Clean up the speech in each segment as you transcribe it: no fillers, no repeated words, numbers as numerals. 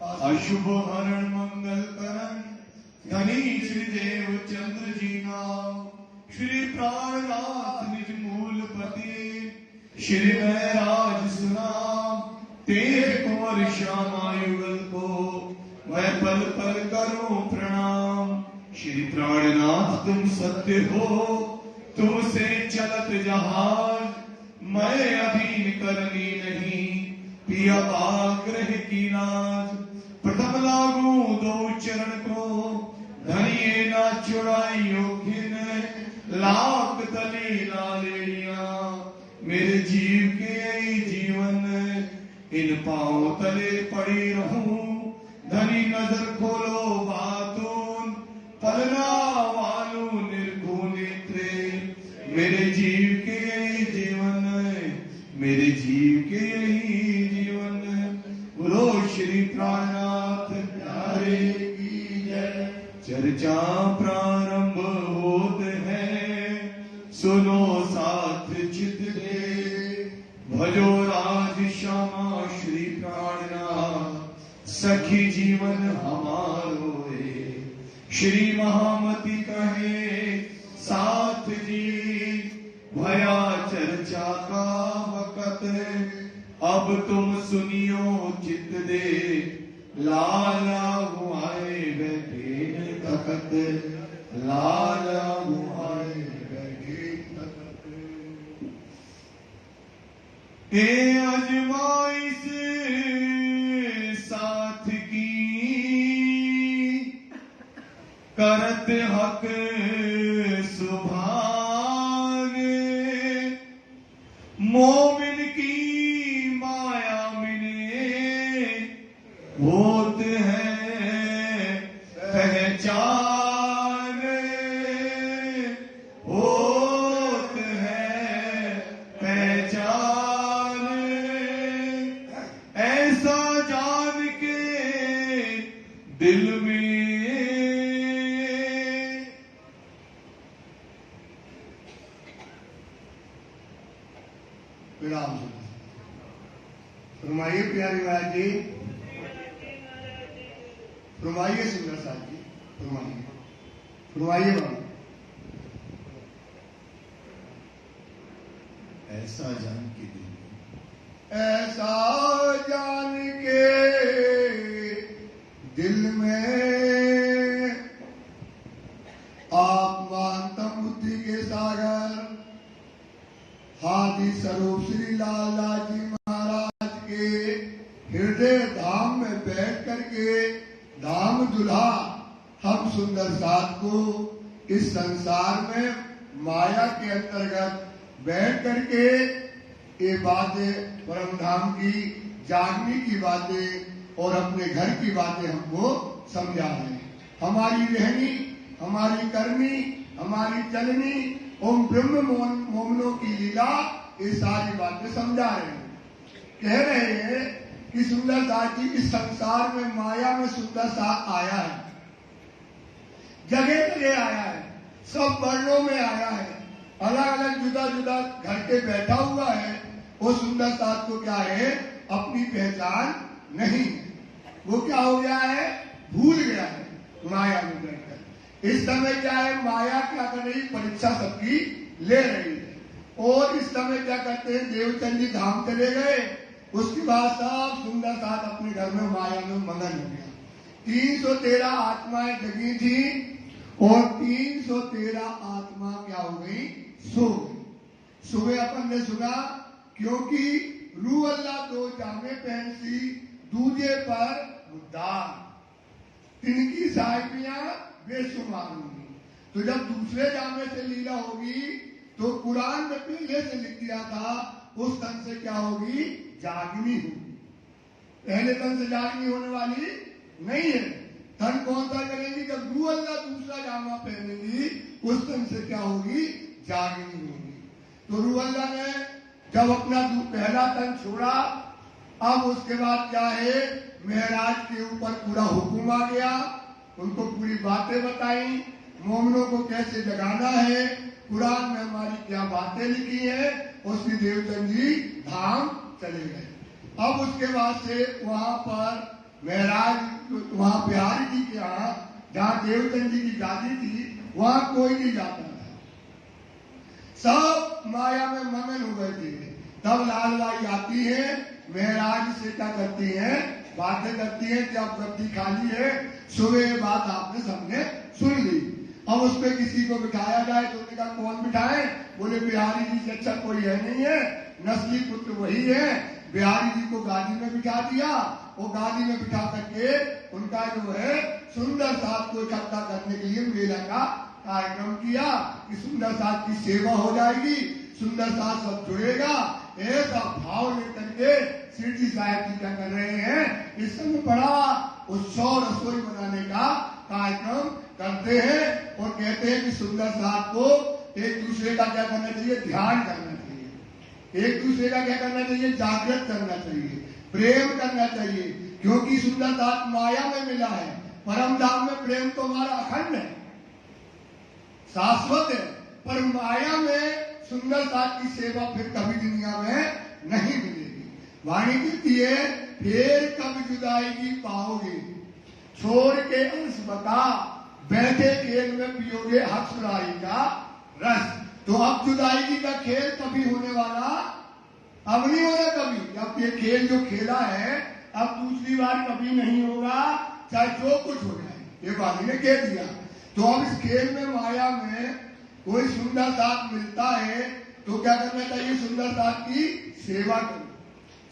अशुभ हरण मंगल करण धनी श्री देव चंद्र जी नाम श्री प्राणनाथ निज मूल पति श्री महराज सुनाम तेज कुंवर श्यामा युगल को मैं पल पल करूं प्रणाम। श्री प्राणनाथ तुम सत्य हो तुमसे चलत जहाज मैं अधीन करनी नहीं पिया आग्रह की नाज। प्रथम लागू दो चरण को धनिये ना चुड़ाई योग्य लाख तले लालेड़िया मेरे जीव के यही जीवन इन पांव तले पड़ी रहूं। धनी नजर खोलो बातून पलना वालू निर्घु नेत्रे मेरे जीव के यही जीवन मेरे जीव के यही जीवन। बोलो श्री प्राणनाथ प्यारे की जय। चर्चा प्रारंभ होत है सुनो साथ चित दे भजो राज श्यामा श्री प्राणनाथ सखी जीवन हमारो रे। श्री महामती कहे साथ जी भया चर्चा का वक़्त अब तुम सुनियो चित दे लाला गुआए बैठे तखत लाला गुआए बैठे तखत। हे अजमाइश साथ की करत हक सुभागे मोमिन की माया मिने होत है पहचान होत है पहचान। ऐसा जान के दिल में विराम फरमाइए प्यारी महाराज जी फरमाइए सुंदर साहब जी फरमाइए फरमाइए बाबू। ऐसा जान के दिल ऐसा जान के दिल में आप मानतम बुद्धि के सागर हादी स्वरूप श्री लाला जी महाराज के हृदय धाम में बैठ करके धाम दुल्हा हम सुंदर साथ को इस संसार में माया के अंतर्गत बैठ करके ये बातें परम धाम की जागने की बातें और अपने घर की बातें हमको समझा रहे हैं। हमारी रहनी हमारी करनी हमारी चलनी ओम ब्रह्म मोमनों की लीला ये सारी बातें समझा रहे हैं। कह रहे हैं कि सुंदर दास जी इस संसार में माया में सुंदर साथ आया है जगह जगह आया है सब वर्णों में आया है अलग अलग जुदा जुदा घर के बैठा हुआ है। वो सुंदर साथ को क्या है अपनी पहचान नहीं है वो क्या हो गया है भूल गया है माया में बैठकर। इस समय क्या है माया क्या कर रही परीक्षा सबकी ले रही है और इस समय क्या करते हैं देवचंद जी धाम चले गए उसके बाद सब सुंदर साथ अपने घर में माया में मगन हो गया। 313 आत्माएं जगी थी और 313 आत्मा क्या हो गई सो गई। सुबह अपन ने सुना क्योंकि रू अल्लाह दो जामे पहनसी दूजे पर मुद्दार तिनकी साहिबियां बेशुमार होंगी। तो जब दूसरे जामे से लीला होगी तो कुरान में पहले से लिख दिया था उस तन से क्या होगी जागनी होगी। पहले तन से जागनी होने वाली नहीं है। तन कौन सा करेंगी जब रू अल्लाह दूसरा जामा पहनेगी उस तन से क्या होगी जागनी होगी। तो रू अल्लाह ने जब अपना पहला तन छोड़ा अब उसके बाद क्या है महराज के ऊपर पूरा हुक्म आ गया उनको पूरी बातें बताई मोमिनों को कैसे जगाना है कुरान में हमारी क्या बातें लिखी है। उसकी देवचंद जी धाम चले गए। अब उसके बाद से वहां पर महाराज वहां बिहारी जी के यहाँ जहाँ देवचंद जी की गादी थी वहां कोई नहीं जाता था, सब माया में मगन हो गए थे। तब लालबाई आती है, महाराज से क्या करती है, बातें करती है कि अब गद्दी खाली है, सुबह ये बात आपने सबने सुन ली, अब उस पर किसी को बिठाया जाए। तो उन्होंने कहा कौन बिठाए? बोले बिहारी जी से अच्छा कोई है नहीं है, नस्ली पुत्र वही है। बिहारी जी को गादी में बिठा दिया, वो गादी में बिठा करके उनका जो है सुंदर साथ को इकट्ठा करने के लिए मेला का कार्यक्रम किया कि सुंदर साथ की सेवा हो जाएगी, सुंदर साथ सब जुड़ेगा। ऐसा भाव लेकर के सिर जी साहब जी क्या कर रहे हैं, इस समय बड़ा उत्सव रसोई बनाने का कार्यक्रम करते हैं और कहते हैं कि सुंदर साथ को एक दूसरे का क्या करना चाहिए, ध्यान करना चाहिए, एक दूसरे का क्या करना चाहिए, जागृत करना चाहिए, प्रेम करना चाहिए, क्योंकि सुंदर साथ माया में मिला है, परम धाम में प्रेम तो हमारा अखंड है, शाश्वत है, पर माया में सुंदर साथ की सेवा फिर कभी दुनिया में नहीं मिलेगी। वाणी कहती है फिर कब जुदाई की पाओगे, छोड़ के अंश बता, बैठे खेल में पियोगे हंसराई का रस। तो अब जुदाई की का खेल कभी होने वाला अब नहीं होगा कभी। अब ये खेल जो खेला है अब दूसरी बार कभी नहीं होगा, चाहे जो कुछ हो जाए, ये वाणी ने कह दिया। तो अब इस खेल में माया में कोई सुंदर साथ मिलता है तो क्या करना चाहिए, सुंदर साथ की सेवा करो,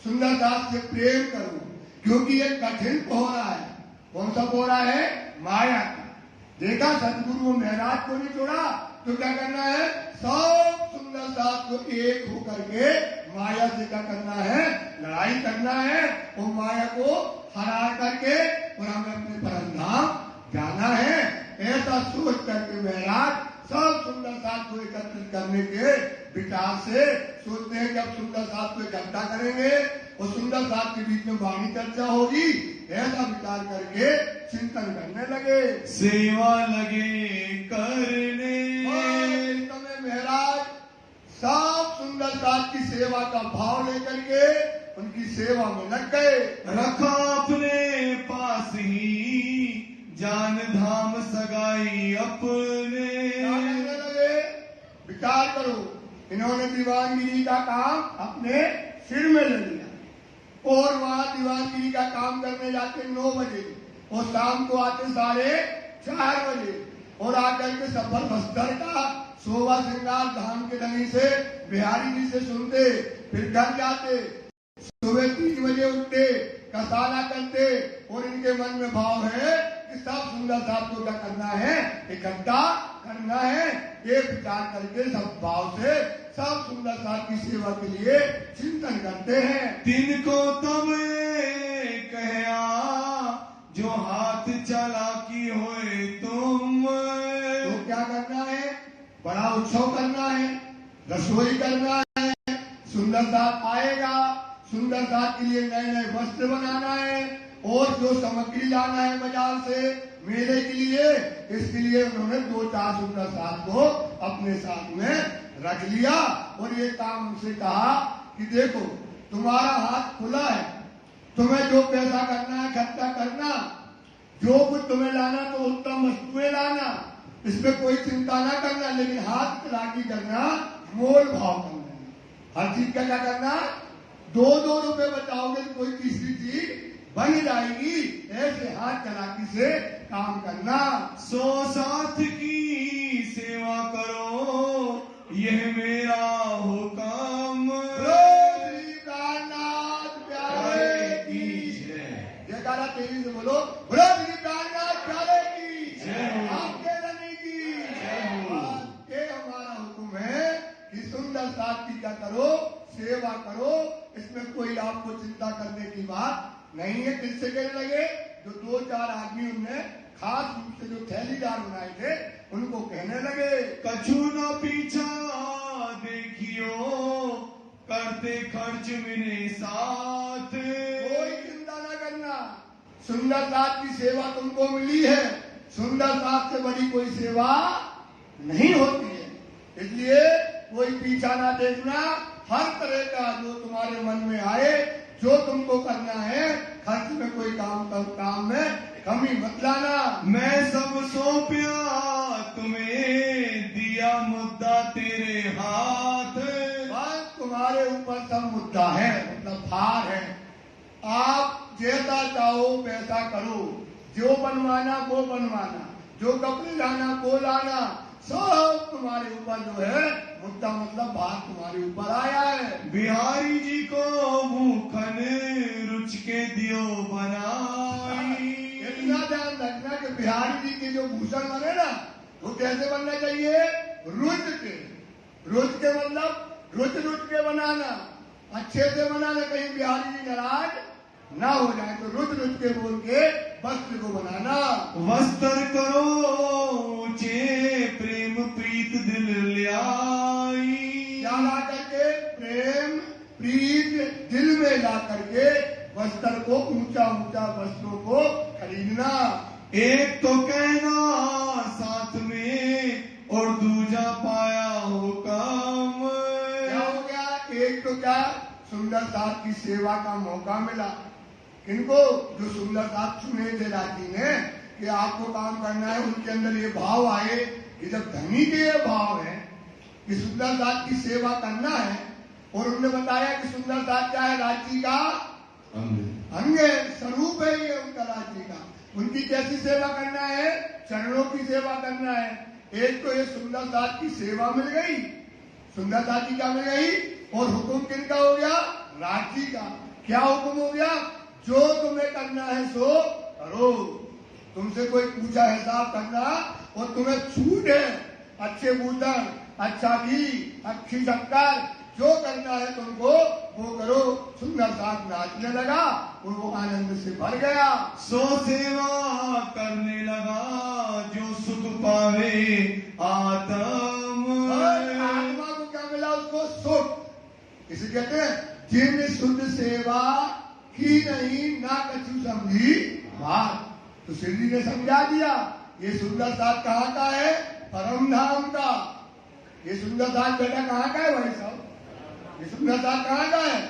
सुंदर साथ से प्रेम करो, क्योंकि ये कठिन पोहरा है। कौन सा पोहरा है? माया का। देखा सदगुरु महाराज को नहीं छोड़ा तो क्या करना है, सब सुंदर साथ को एक होकर के माया से क्या करना है, लड़ाई करना है और माया को हरा करके और हमें अपने परम धाम जाना है। ऐसा सोच करके महाराज सब सुंदर साथ को एकत्रित करने के विचार से सोचते हैं कि अब सुंदर साथ को इकट्ठा करेंगे और सुंदर साथ के बीच में वाणी चर्चा होगी। ऐसा विचार करके चिंतन करने लगे, सेवा लगे करने। समय महाराज सब सुंदर साथ की सेवा का भाव लेकर के उनकी सेवा में लग गए। रखा अपने पास ही जान धाम सगाई अपने। लगे विचार करो, इन्होंने दीवानगिरी का काम अपने सिर में ले लिया और वहां दीवानगिरी का काम करने जाते 9 बजे और शाम को आते 4:30 बजे और आकर के सफल बस्तर का शोभा श्रृंगार धाम के धनी से बिहारी जी से सुनते, फिर घर जाते, सुबह 3 बजे उठते, कसाला करते और इनके मन में भाव है कि सब सुंदर साथ को क्या करना है, इकट्ठा करना है। ये विचार करके सब भाव से सब सुंदर साथ की सेवा के लिए चिंतन करते हैं। तिनको तब कहया जो हाथ चालाकी होए तुम। तो क्या करना है, बड़ा उत्सव करना है, रसोई करना है, सुंदर साथ आएगा, सुंदर साथ के लिए नए नए वस्त्र बनाना है और जो सामग्री लाना है बाजार से मेले के लिए, इसके लिए उन्होंने 2-4 सुंदर साथ को अपने साथ में रख लिया और ये काम उनसे कहा कि देखो तुम्हारा हाथ खुला है, तुम्हें जो पैसा करना है खर्चा करना, जो कुछ तुम्हें लाना तो उत्तम वस्तुएं लाना, इसमें कोई चिंता ना करना, लेकिन हाथ चलाकी करना, मोल भाव करना, हर चीज का क्या करना, 2-2 रुपए बचाओगे तो कोई तीसरी चीज बन जाएगी। ऐसे हाथ चलाकी से काम करना। 100 साथ की सेवा करो यह मेरा हो काम। श्री प्राणनाथ प्यारे की जय। जयकारा तेजी से बोलो, बोलो श्री प्राणनाथ प्यारे की जय। आपके धनी की जय। ये हमारा हुक्म है कि सुंदर साथ की क्या करो, सेवा करो, इसमें कोई आपको चिंता करने की बात नहीं है। किससे कहने लगे, जो 2-4 आदमी उनने खास रूप से जो थैलीदार बनाए थे उनको कहने लगे, कछु न पीछा देखियो करते खर्च मेरे साथ। कोई चिंता न करना, सुंदर साथ की सेवा तुमको मिली है, सुंदर साथ से बड़ी कोई सेवा नहीं होती है, इसलिए कोई पीछा ना देखना। हर तरह का जो तुम्हारे मन में आए, जो तुमको करना है खर्च में कोई काम में कमी मत लाना। मैं सब सौंपया तुम्हें, दिया मुद्दा तेरे हाथ। बस तुम्हारे ऊपर सब मुद्दा है, मतलब भार है। आप जैसा चाहो वैसा करो, जो बनवाना वो बनवाना, जो कपड़े लाना वो लाना, सब तुम्हारे ऊपर जो है मुद्दा, मतलब भार तुम्हारे ऊपर आया है। बिहारी जी को भूखन रुच के दियो बनाई। इतना ध्यान रखना कि बिहारी जी के जो भूषण बने ना, वो कैसे बनना चाहिए? रुच के। रुच के मतलब रुच के बनाना, अच्छे से बनाना, कहीं बिहारी जी नाराज ना हो जाए। तो रुच के बोल के वस्त्र को बनाना। वस्त्र करो ऊंचे, प्रेम प्रीत दिल ल्याई। क्या ला करके? प्रेम प्रीत दिल में ला करके वस्त्र को, ऊंचा ऊंचा वस्त्रों को खरीदना। एक तो कहना साथ में, और दूजा पाया हो काम। क्या हो गया? एक तो क्या, सुंदर साथ की सेवा का मौका मिला। किनको? जो सुंदर साथ चुने थे राजी ने कि आपको काम करना है, उनके अंदर ये भाव आए कि जब धनी के ये भाव है कि सुंदर साथ की सेवा करना है, और उन्होंने बताया कि सुंदर साथ क्या है? राज्य का अंग है, स्वरूप है ये उनका राज्य का। उनकी कैसी सेवा करना है? चरणों की सेवा करना है। एक तो ये सुंदर साथ की सेवा मिल गई, सुंदर साथ की क्या मिल गई, और हुक्म किनका हो गया? राज्य का। क्या हुक्म हो गया? जो तुम्हें करना है सो करो। तुमसे कोई पूछा हिसाब करना और तुम्हें छूट है, अच्छे भूषण, अच्छा घी, अच्छी शक्कर, जो करना है तुमको वो करो। सुंदर साथ नाचने लगा और वो आनंद से भर गया। सो सेवा करने लगा, जो सुख पावे आत्म। आत्मा को क्या मिला? उसको सुख। इसे कहते हैं जिन शुद्ध सेवा की नहीं ना कछु समझी बात। तो श्री जी ने समझा दिया, ये सुंदर साथ कहाँ का है? परम धाम का। ये सुंदर साथ बेटा कहाँ का है भाई साहब? ये सुंदर साथ कहाँ का है?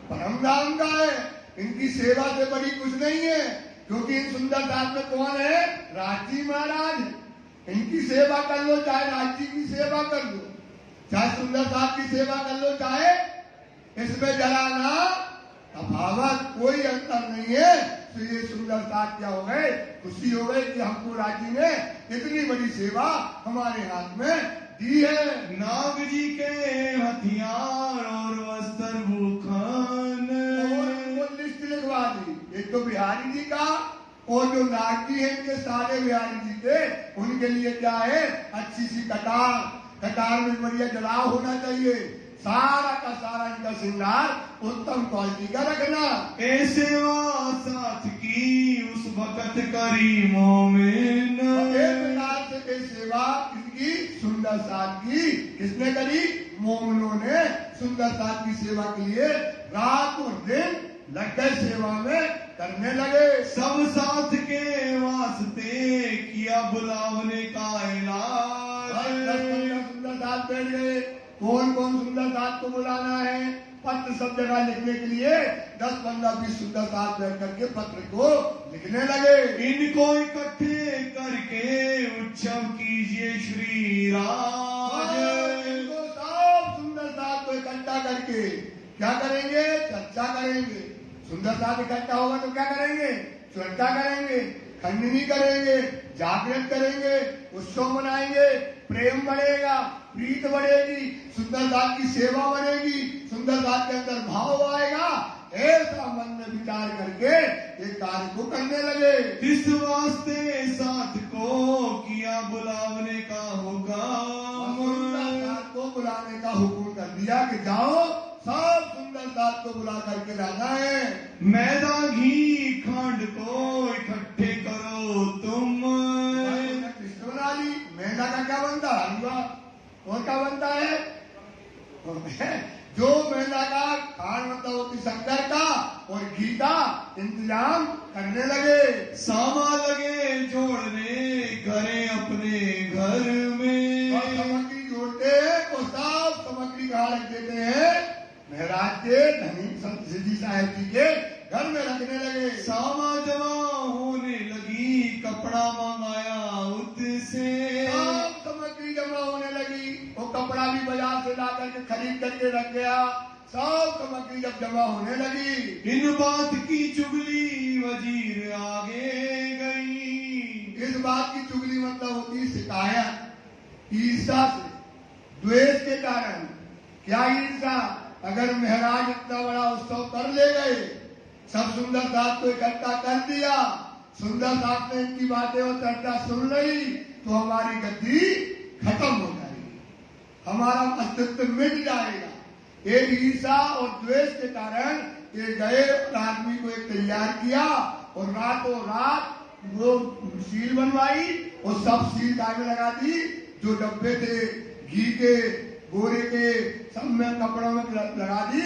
परम धाम का है। इनकी सेवा से बड़ी कुछ नहीं है, क्योंकि इन सुंदर साथ में कौन है? राजी महाराज। इनकी सेवा कर लो, चाहे राजी की सेवा कर लो, चाहे सुंदर साथ की सेवा कर लो, चाहे इसमें जलाना तफावत कोई अंतर नहीं है। तो ये सुंदर साथ क्या हो गए? खुशी हो गई कि हमको राजी ने इतनी बड़ी सेवा हमारे हाथ में दी है। नाग जी के हथियार और वस्त्र भूखन, और लिस्ट लिखवा दी। एक तो बिहारी जी का, और जो नाग जी है इनके सारे बिहारी जी के, उनके लिए क्या है? अच्छी सी कटार, कटार में बढ़िया जलाव होना चाहिए। सारा का सारा इनका श्रृंगार उत्तम क्वालिटी का रखना। ऐसे साथ की उस वक्त करी मोमिन। एक प्रकार से ये सेवा इसकी सुंदर साथ की किसने करी? मोमिनों ने सुंदर साथ की सेवा के लिए रात और दिन लग गए, सेवा में करने लगे। सब साथ के वास्ते किया बुलावने का ऐलान। 10-15 सुंदर साथ बैठ गए। कौन कौन सुंदर साथ को बुलाना है? पत्र सब जगह लिखने के लिए 10-15-20 सुंदर साथ बैठ करके पत्र को लिखने लगे। इनको इकट्ठे करके उत्सव कीजिए श्री राज। इनको सब सुंदर साथ को इकट्ठा करके क्या करेंगे? चर्चा करेंगे। सुंदर साथ इकट्ठा होगा तो क्या करेंगे? चर्चा करेंगे, खंडनी करेंगे, जागरण करेंगे, उत्सव मनाएंगे, प्रेम बढ़ेगा, प्रीत बढ़ेगी, सुंदर साथ की सेवा बढ़ेगी, सुंदर साथ के अंदर भाव आएगा। ऐसा मन में विचार करके एक कार्य को करने लगे। इस वास्ते साथ को किया बुलावने का हुक्म। सुंदर साथ को बुलाने का हुक्म कर दिया कि जाओ सब सुंदर साथ को बुला करके लाना है। मैदा घी खंड को इकट्ठे करो तुम। लिस्ट बना ली। मैदा का क्या बनता है? हलवा। और क्या बनता है? जो मैदा का खांड मतलब होती शक्कर का और घी का इंतजाम करने लगे। सामा लगे जोड़ने घरे अपने घर में। और सामग्री जोड़ते हैं और सब सामग्री कहाँ रख देते हैं? महाराज के धनी संत सिद्धि साहेब जी के घर में रखने लगे। से सब सामग्री जमा होने लगी। वो कपड़ा भी बाजार से ला करके खरीद करके रख गया। सब सामग्री जब जमा होने लगी, इन बात की चुगली वजीर आगे गई। इस बात की चुगली मतलब होती शिकायत, ईर्षा से, द्वेष के कारण। क्या ईर्षा? अगर महाराज इतना बड़ा उत्सव कर ले गए, सब सुंदर साथ को इकट्ठा कर दिया, सुंदर साथ ने इनकी बातें और चर्चा सुन ली, तो हमारी गद्दी खत्म हो जाएगी, हमारा अस्तित्व मिट जाएगा। एक ईर्षा और द्वेष के कारण ये गए और आदमी को एक तैयार किया और रातों रात वो सील बनवाई और सब सील गाय में लगा दी। जो डब्बे थे घी के, गोरे के, सब में कपड़ों में लगा दी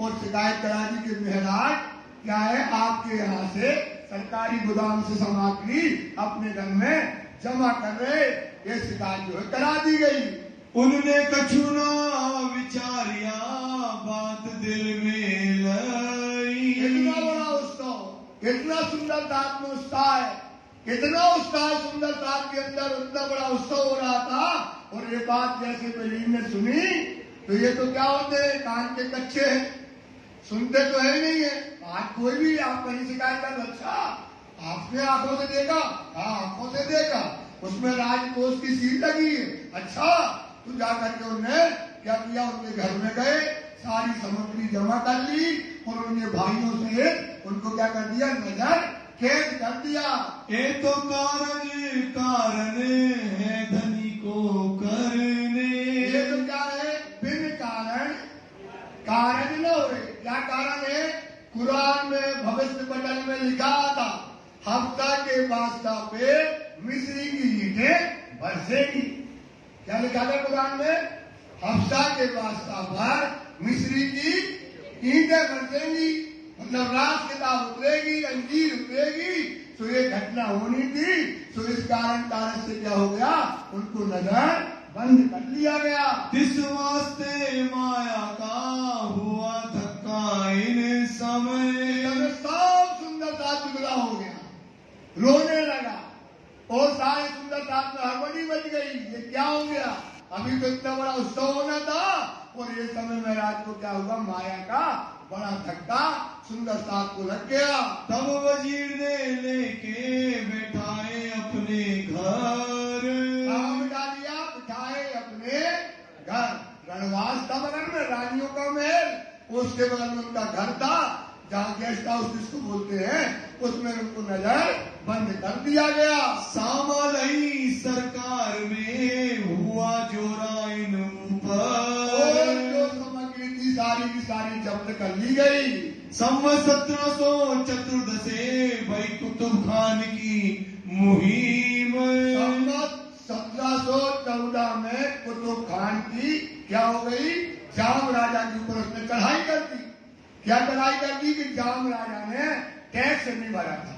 और शिकायत करा दी कि महाराज क्या है, आपके यहाँ से सरकारी गोदाम से सामग्री अपने घर में जमा कर रहे, ये शिकायत जो है करा दी गई। उनने कछु ना विचारिया, बात दिल में लाई। इतना बड़ा उत्सव, इतना सुंदर दांत में उत्साह है, इतना उत्साह सुंदर दांत के अंदर, उतना बड़ा उत्सव हो रहा था। और ये बात जैसे बेलीन ने सुनी, तो ये तो क्या होते हैं, कान के कच्चे हैं, सुनते तो है नहीं है। आज कोई भी आप कहीं शिकायत कर, अच्छा आपने आंखों से देखा? हाँ आंखों से देखा, उसमें राजकोष की सील लगी है। अच्छा, तो जाकर के उन्हें क्या किया, उनके घर में गए, सारी सामग्री जमा कर ली और उनके भाइयों से उनको क्या कर दिया, नजर कैद कर दिया। ये तो कारण है धनी को करने। ये तो क्या है, बिन कारण कारण न हुए। क्या कारण है? कुरान में भविष्य पटल में लिखा था, हफ्ता के वास्ता पे मिस्री की ईंटें बरसेगी। क्या लिखा था कुरान में? हफ्ता के वास्ता पर मिस्री की ईंटें बरसेंगी, मतलब रात किताब उतरेगी, अंजीर उतरेगी। तो ये घटना होनी थी, तो इस कारण से क्या हो गया, उनको नजर बंद कर लिया गया। इस वास्ते माया का हुआ धक्का इन समय। सब सुंदरता जुगला हो गया, रोने लगा और सारे सुंदरता में हड़बड़ी मच गई। ये क्या हो गया, अभी तो इतना बड़ा उत्सव होना था और ये समय महाराज को क्या हुआ, माया का बड़ा धक्का सुंदरता को लग गया। तब वजीर ने लेके बैठाए अपने घर। बिठा दिया, बिठाए अपने घर। रणवास था बगल में, रानियों का महल, उसके बगल में उनका घर था, जहाँ गेस्ट हाउस जिसको बोलते हैं, उसमें उनको नजर बंद कर दिया गया। सामालई सरकार में हुआ जोरा इन और जो सामग्री थी सारी की सारी जब्त कर ली गई। संवत 1714 भाई कुतुब खान की मुहिम। संवत 1714 में कुतुब खान की क्या हो गई, जाम राजा के ऊपर उसने चढ़ाई कर दी। क्या चढ़ाई कर दी कि जाम राजा ने टैक्स नहीं भरा था,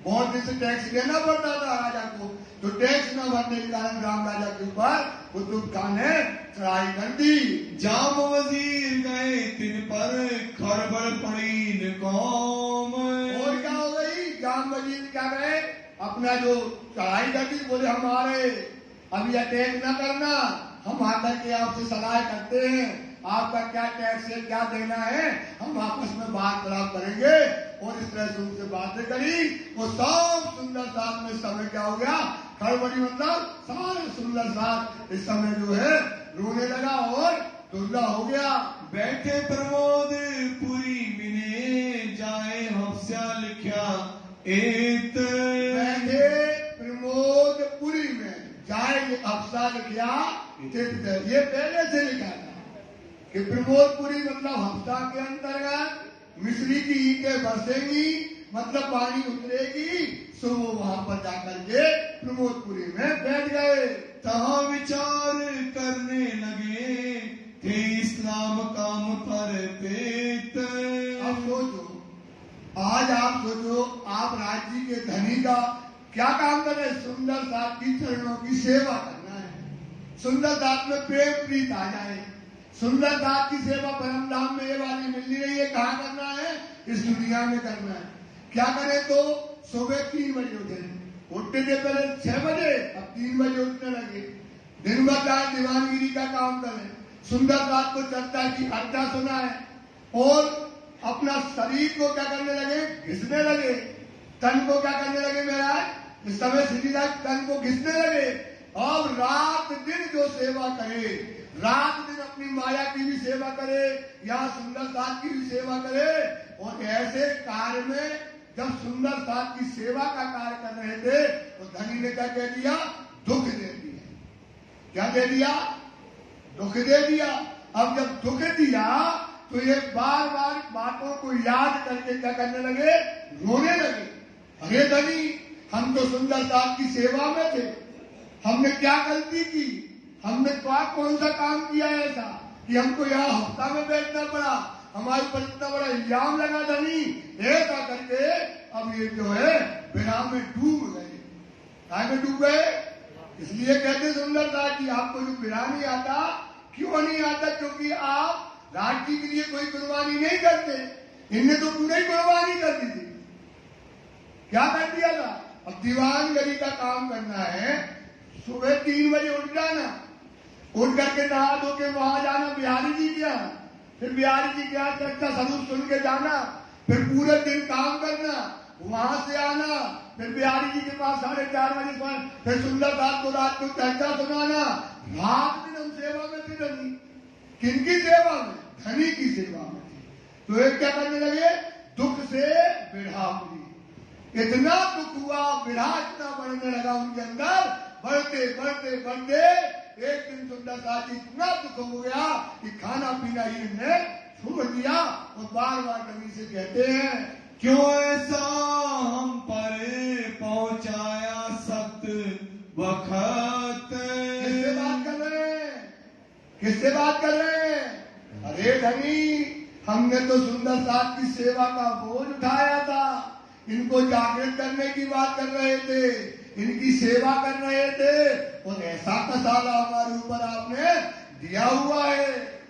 बहुत दिन से टैक्स देना पड़ता था राजा को, तो टैक्स न भरने के कारण राम राजा के ऊपर कुतुब खान ने चढ़ाई कर दी। जाम वजीर गए तिन पर खरबड़ पड़ी कौम। और क्या हो गई, जाम वजीर क्या गए, अपना जो चढ़ाई कर दी, बोले हमारे अभी अटैक न करना, हम आकर के आपसे सलाह करते हैं, आपका क्या टैक्स है, क्या देना है, हम आपस में बात करेंगे। और इस तरह से उनसे बातें करी। वो सब सुंदर साथ में समय क्या हो गया, खड़बड़ी, मतलब सारे सुंदर साथ इस समय जो है रोने लगा और दुर्गा हो गया। बैठे प्रमोद पुरी मिने जाए हफ्स्या लिखा एत। बैठे प्रमोदपुरी में जाए हफ्सा लिखा, ये पहले से लिखा था कि प्रमोदपुरी मतलब हफ्ता के अंतर्गत मिस्री की ईंटें बरसेंगी, मतलब पानी उतरेगी। सो वो वहां पर जाकर के प्रमोदपुरी में बैठ गए। तहाँ विचार करने लगे थे इस्लाम काम पर पेत। अब सोचो, आज आप सोचो, आप राज्य के धनी का क्या काम कर रहे हैं, सुंदर साथ की चरणों की सेवा करना है, सुंदर साथ में प्रेम प्रीत आ जाए। सुंदर दास की सेवा परम धाम में ये वाली मिल रही है, कहाँ करना है, इस दुनिया में करना है। क्या करें, तो सुबह 3 बजे उठे, उठते थे पहले 6 बजे, अब 3 बजे उठने लगे। दिन भर चाहे दीवानगिरी का काम करें, सुंदर रात को चर्चा की अर्चा सुना है, और अपना शरीर को क्या करने लगे, घिसने लगे। तन को क्या करने लगे महाराज, इस समय सीधा तन को घिसने लगे। अब रात दिन जो सेवा करे, रात दिन अपनी माया की भी सेवा करे, या सुंदर साथ की भी सेवा करे। और ऐसे कार्य में जब सुंदर साथ की सेवा का कार्य कर रहे थे तो धनी ने क्या कह दिया, दुख दे दिया। क्या दे दिया, दुख दे दिया। अब जब दुख दिया तो ये बार बार बातों को याद करके क्या करने लगे, रोने लगे। अरे धनी, हम तो सुंदर साथ की सेवा में थे, हमने क्या गलती की, हमने कौन सा काम किया ऐसा कि हमको यहाँ हफ्ता में बैठना पड़ा, हमारे ऊपर इतना बड़ा इल्जाम लगा धनी। ऐसा करके अब ये जो है विराम में डूब गए। काय में डूब गए, इसलिए कहते सुंदर साथ जी, आपको जो विराम नहीं आता, क्यों नहीं आता, क्योंकि आप राज्य के लिए कोई कुर्बानी नहीं करते। इनने तो पूरी कुर्बानी कर दी थी। क्या कर दिया था, अब दीवानगरी का काम करना है, सुबह 3 बजे उठ जाना, उठ करके नहा धो के वहां जाना बिहारी जी के यहाँ, फिर बिहारी जी के यहाँ चर्चा स्वरूप सुन के जाना, फिर पूरे दिन काम करना, वहां से आना, फिर बिहारी जी के पास 4:30 बजे, फिर सुंदर साथ को रात को चर्चा सुनाना। रात दिन हम सेवा में थे धनी। किनकी सेवा में, धनी की सेवा में थी। तो एक क्या करने लगे, दुख से विरहा हुई। इतना दुख हुआ, विरहा इतना बढ़ने लगा उनके अंदर, बढ़ते बढ़ते बढ़ते एक दिन सुंदर साथ जी इतना दुख हो गया कि खाना पीना ही इन्हें छोड़ दिया। और बार बार कवि से कहते हैं, क्यों ऐसा हम पर पहुंचाया सत वक्त। किससे बात कर रहे हैं, किससे बात कर रहे हैं, अरे धनी, हमने तो सुंदर साथ की सेवा का बोझ उठाया था, इनको जागृत करने की बात कर रहे थे, इनकी सेवा कर रहे थे, और ऐसा कसाला हमारे ऊपर आपने दिया हुआ है।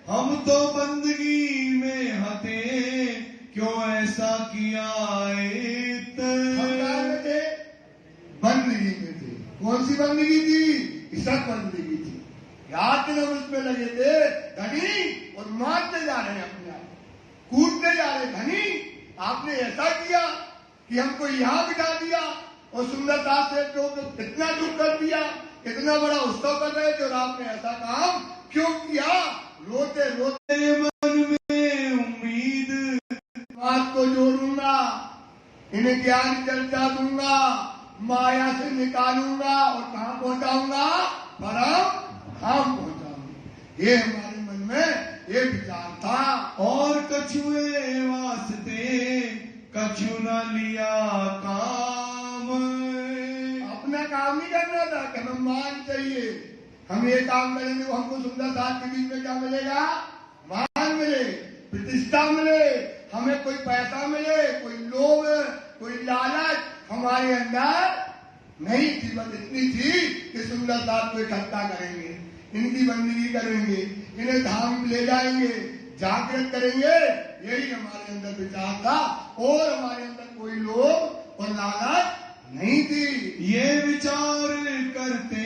हम तो बंदगी में हते, क्यों ऐसा किया इत। हम क्या में थे, बंदगी में थे। कौन सी बंदगी थी, इसक बंदगी थी। रात दिन हम उसमें लगे थे धनी, और मारते जा रहे हैं अपने आप, कूदते जा रहे। धनी, आपने ऐसा किया कि हमको यहाँ बिठा दिया, और सुंदरता से तो इतना दुख कर दिया, इतना बड़ा उत्सव कर रहे थे, और आपने ऐसा काम क्यों किया। रोते रोते मन में उम्मीद बात को जोड़ूंगा, इन्हें ज्ञान चर्चा दूंगा, माया से निकालूंगा, और कहाँ पहुंचाऊंगा, परम धाम पहुंचाऊंगा। ये हमारे मन में ये विचार था। और कछुए वास्ते कछु न लिया काम। अपना काम नहीं करना था कि हमें मान चाहिए, हम ये काम करेंगे तो हमको सुंदर साथ के बीच में क्या मिलेगा, मान मिले, प्रतिष्ठा मिले, हमें कोई पैसा मिले, कोई लोभ, कोई लालच हमारे अंदर नहीं थी। बस इतनी थी कि सुंदर साथ को इकट्ठा करेंगे, इनकी बंदगी करेंगे, इन्हें धाम ले जाएंगे, जागृत करेंगे, यही हमारे अंदर विचार था। और हमारे अंदर कोई लोभ और लालच नहीं थी। ये विचार करते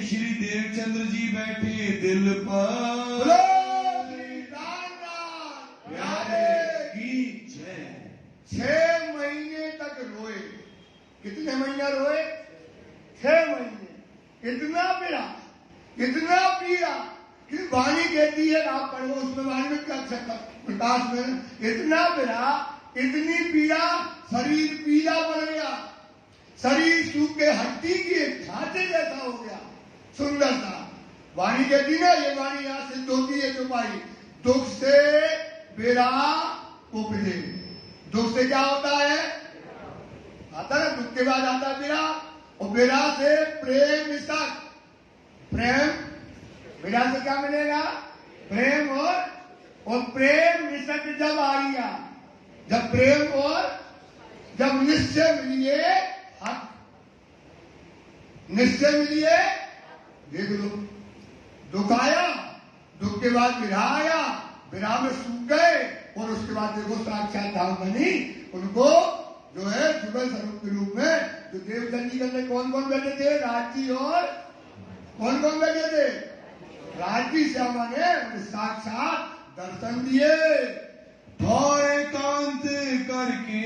श्री देवचंद्र जी बैठे दिल पर। बोलो श्री रामनाथ प्यारे की जय। 6 महीने तक रोए। कितने महीने रोए, 6 महीने। इतना पीड़ा, इतना पीड़ा कि वाणी कहती है, आप पढ़ो उसमें वाणी में क्या प्रकाश में, इतना पीड़ा, इतनी पीड़ा, शरीर पीला पड़ गया, शरीर सूख के हड्डी की ढांचे जैसा हो गया। सुंदर था वाणी कहती ना, ये वाणी यहाँ सिद्ध होती है चुपाई। दुख से विरह उपजे। दुख से क्या होता है, आता ना, दुख के बाद आता है विरह, और विरह से प्रेम विषक। प्रेम, विरह से क्या मिलेगा, प्रेम, और प्रेम विषक जब आ गया, जब प्रेम और जब निश्चय मिलिए हक, निश्चय मिलिए, देख लो, दुख आया, दुख के बाद विरह आया, विरह में सूख गए, और उसके बाद देखो साक्षात धाम बनी, उनको जो है जुगल स्वरूप के रूप में तो देवचंदी के अंदर कौन कौन बैठे थे? राजी और कौन कौन बैठे थे? राजी श्यामा ने उन्हें साक्षात दर्शन दिए और एकांत करके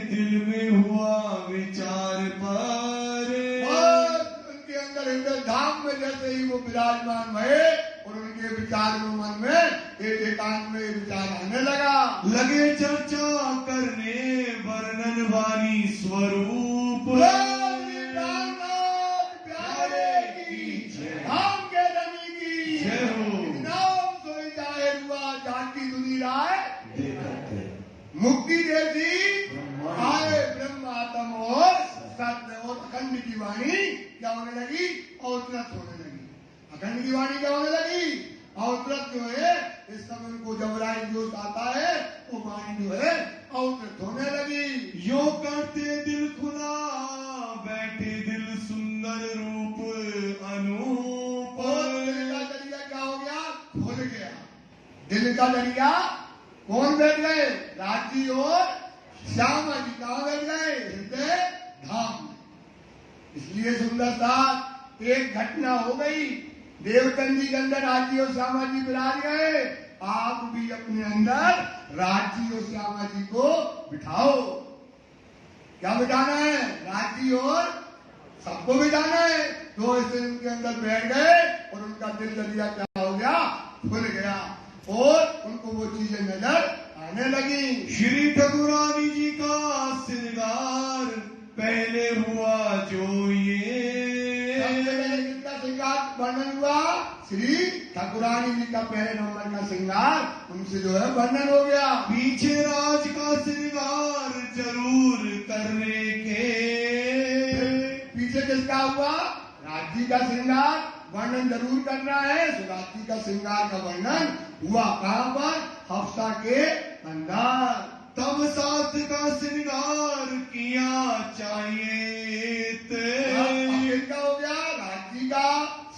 दिल में हुआ विचार पर। और उनके अंदर हृदय धाम में जैसे ही वो विराजमान हुए और उनके विचार में मन में एक एकांत में विचार आने लगा, लगे चर्चा करने वर्णन वाणी स्वरूप। प्यारे की धाम के धनी की जय हो। नाम सोई जाए हुआ जानकी दुनी राय मुक्ति देती आए ब्रह्म आत्म और सत्य और अखंड की वाणी क्या होने लगी? अवतरत होने लगी। अखंड की वाणी क्या होने लगी? अवतरत जो है इस समय उनको जब राय जोश आता है वो वाणी जो है अवतरत होने लगी। यो करते दिल खुला बैठे दिल सुंदर रूप अनूप। और दिल का दरिया क्या हो गया? खुल गया। दिल का दरिया कौन बैठ गए? राजी और श्यामा जी कहाँ बैठ गए? हृदय धाम में। इसलिए सुंदर सा एक घटना हो गई। देवचंदी के अंदर राजी और श्यामा जी विराज गए। आप भी अपने अंदर राजी और श्यामा जी को बिठाओ। क्या बिठाना है? राजी और सबको बिठाना है। तो ऐसे उनके अंदर बैठ गए और उनका दिल दरिया क्या हो गया? खुल गया और उनको वो चीजें नजर आने लगी। श्री ठाकुरानी जी का श्रृंगार पहले हुआ जो ये। सबसे पहले किसका श्रृंगार वर्णन हुआ? श्री ठाकुरानी जी का पहले नंबर का श्रृंगार उनसे जो है वर्णन हो गया। पीछे राज का श्रृंगार जरूर करने के। पीछे किसका हुआ? राज जी का श्रृंगार वर्णन जरूर करना है। राज जी का श्रृंगार का वर्णन हुआ कहाँ पर? हफ्सा के अंदर। तब साथ का श्रृंगार किया चाहिए। किनका हो गया? राज जी का,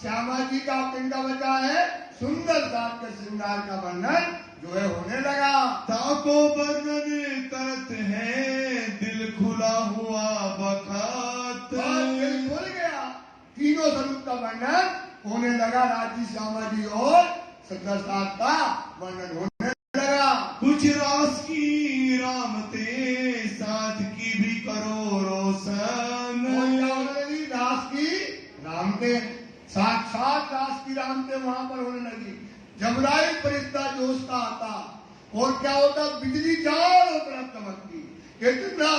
श्यामा जी का। किनका बचा है? सुंदर साथ के श्रृंगार का वर्णन जो है होने लगा। ताको वर्णन करत है दिल खुला हुआ बखत। दिल खुल गया। तीनों स्वरूप का वर्णन होने लगा। राजी श्यामा जी और सुंदर साथ का वर्णन होने लगा। कुछ रास की रामते साथ की भी करो रोशन। रास की रामते, साक्षात रास की रामते वहां पर होने लगी। जबराई फरिश्ता जोश का आता और क्या होता? बिजली चारों तरफ चमकती। इतना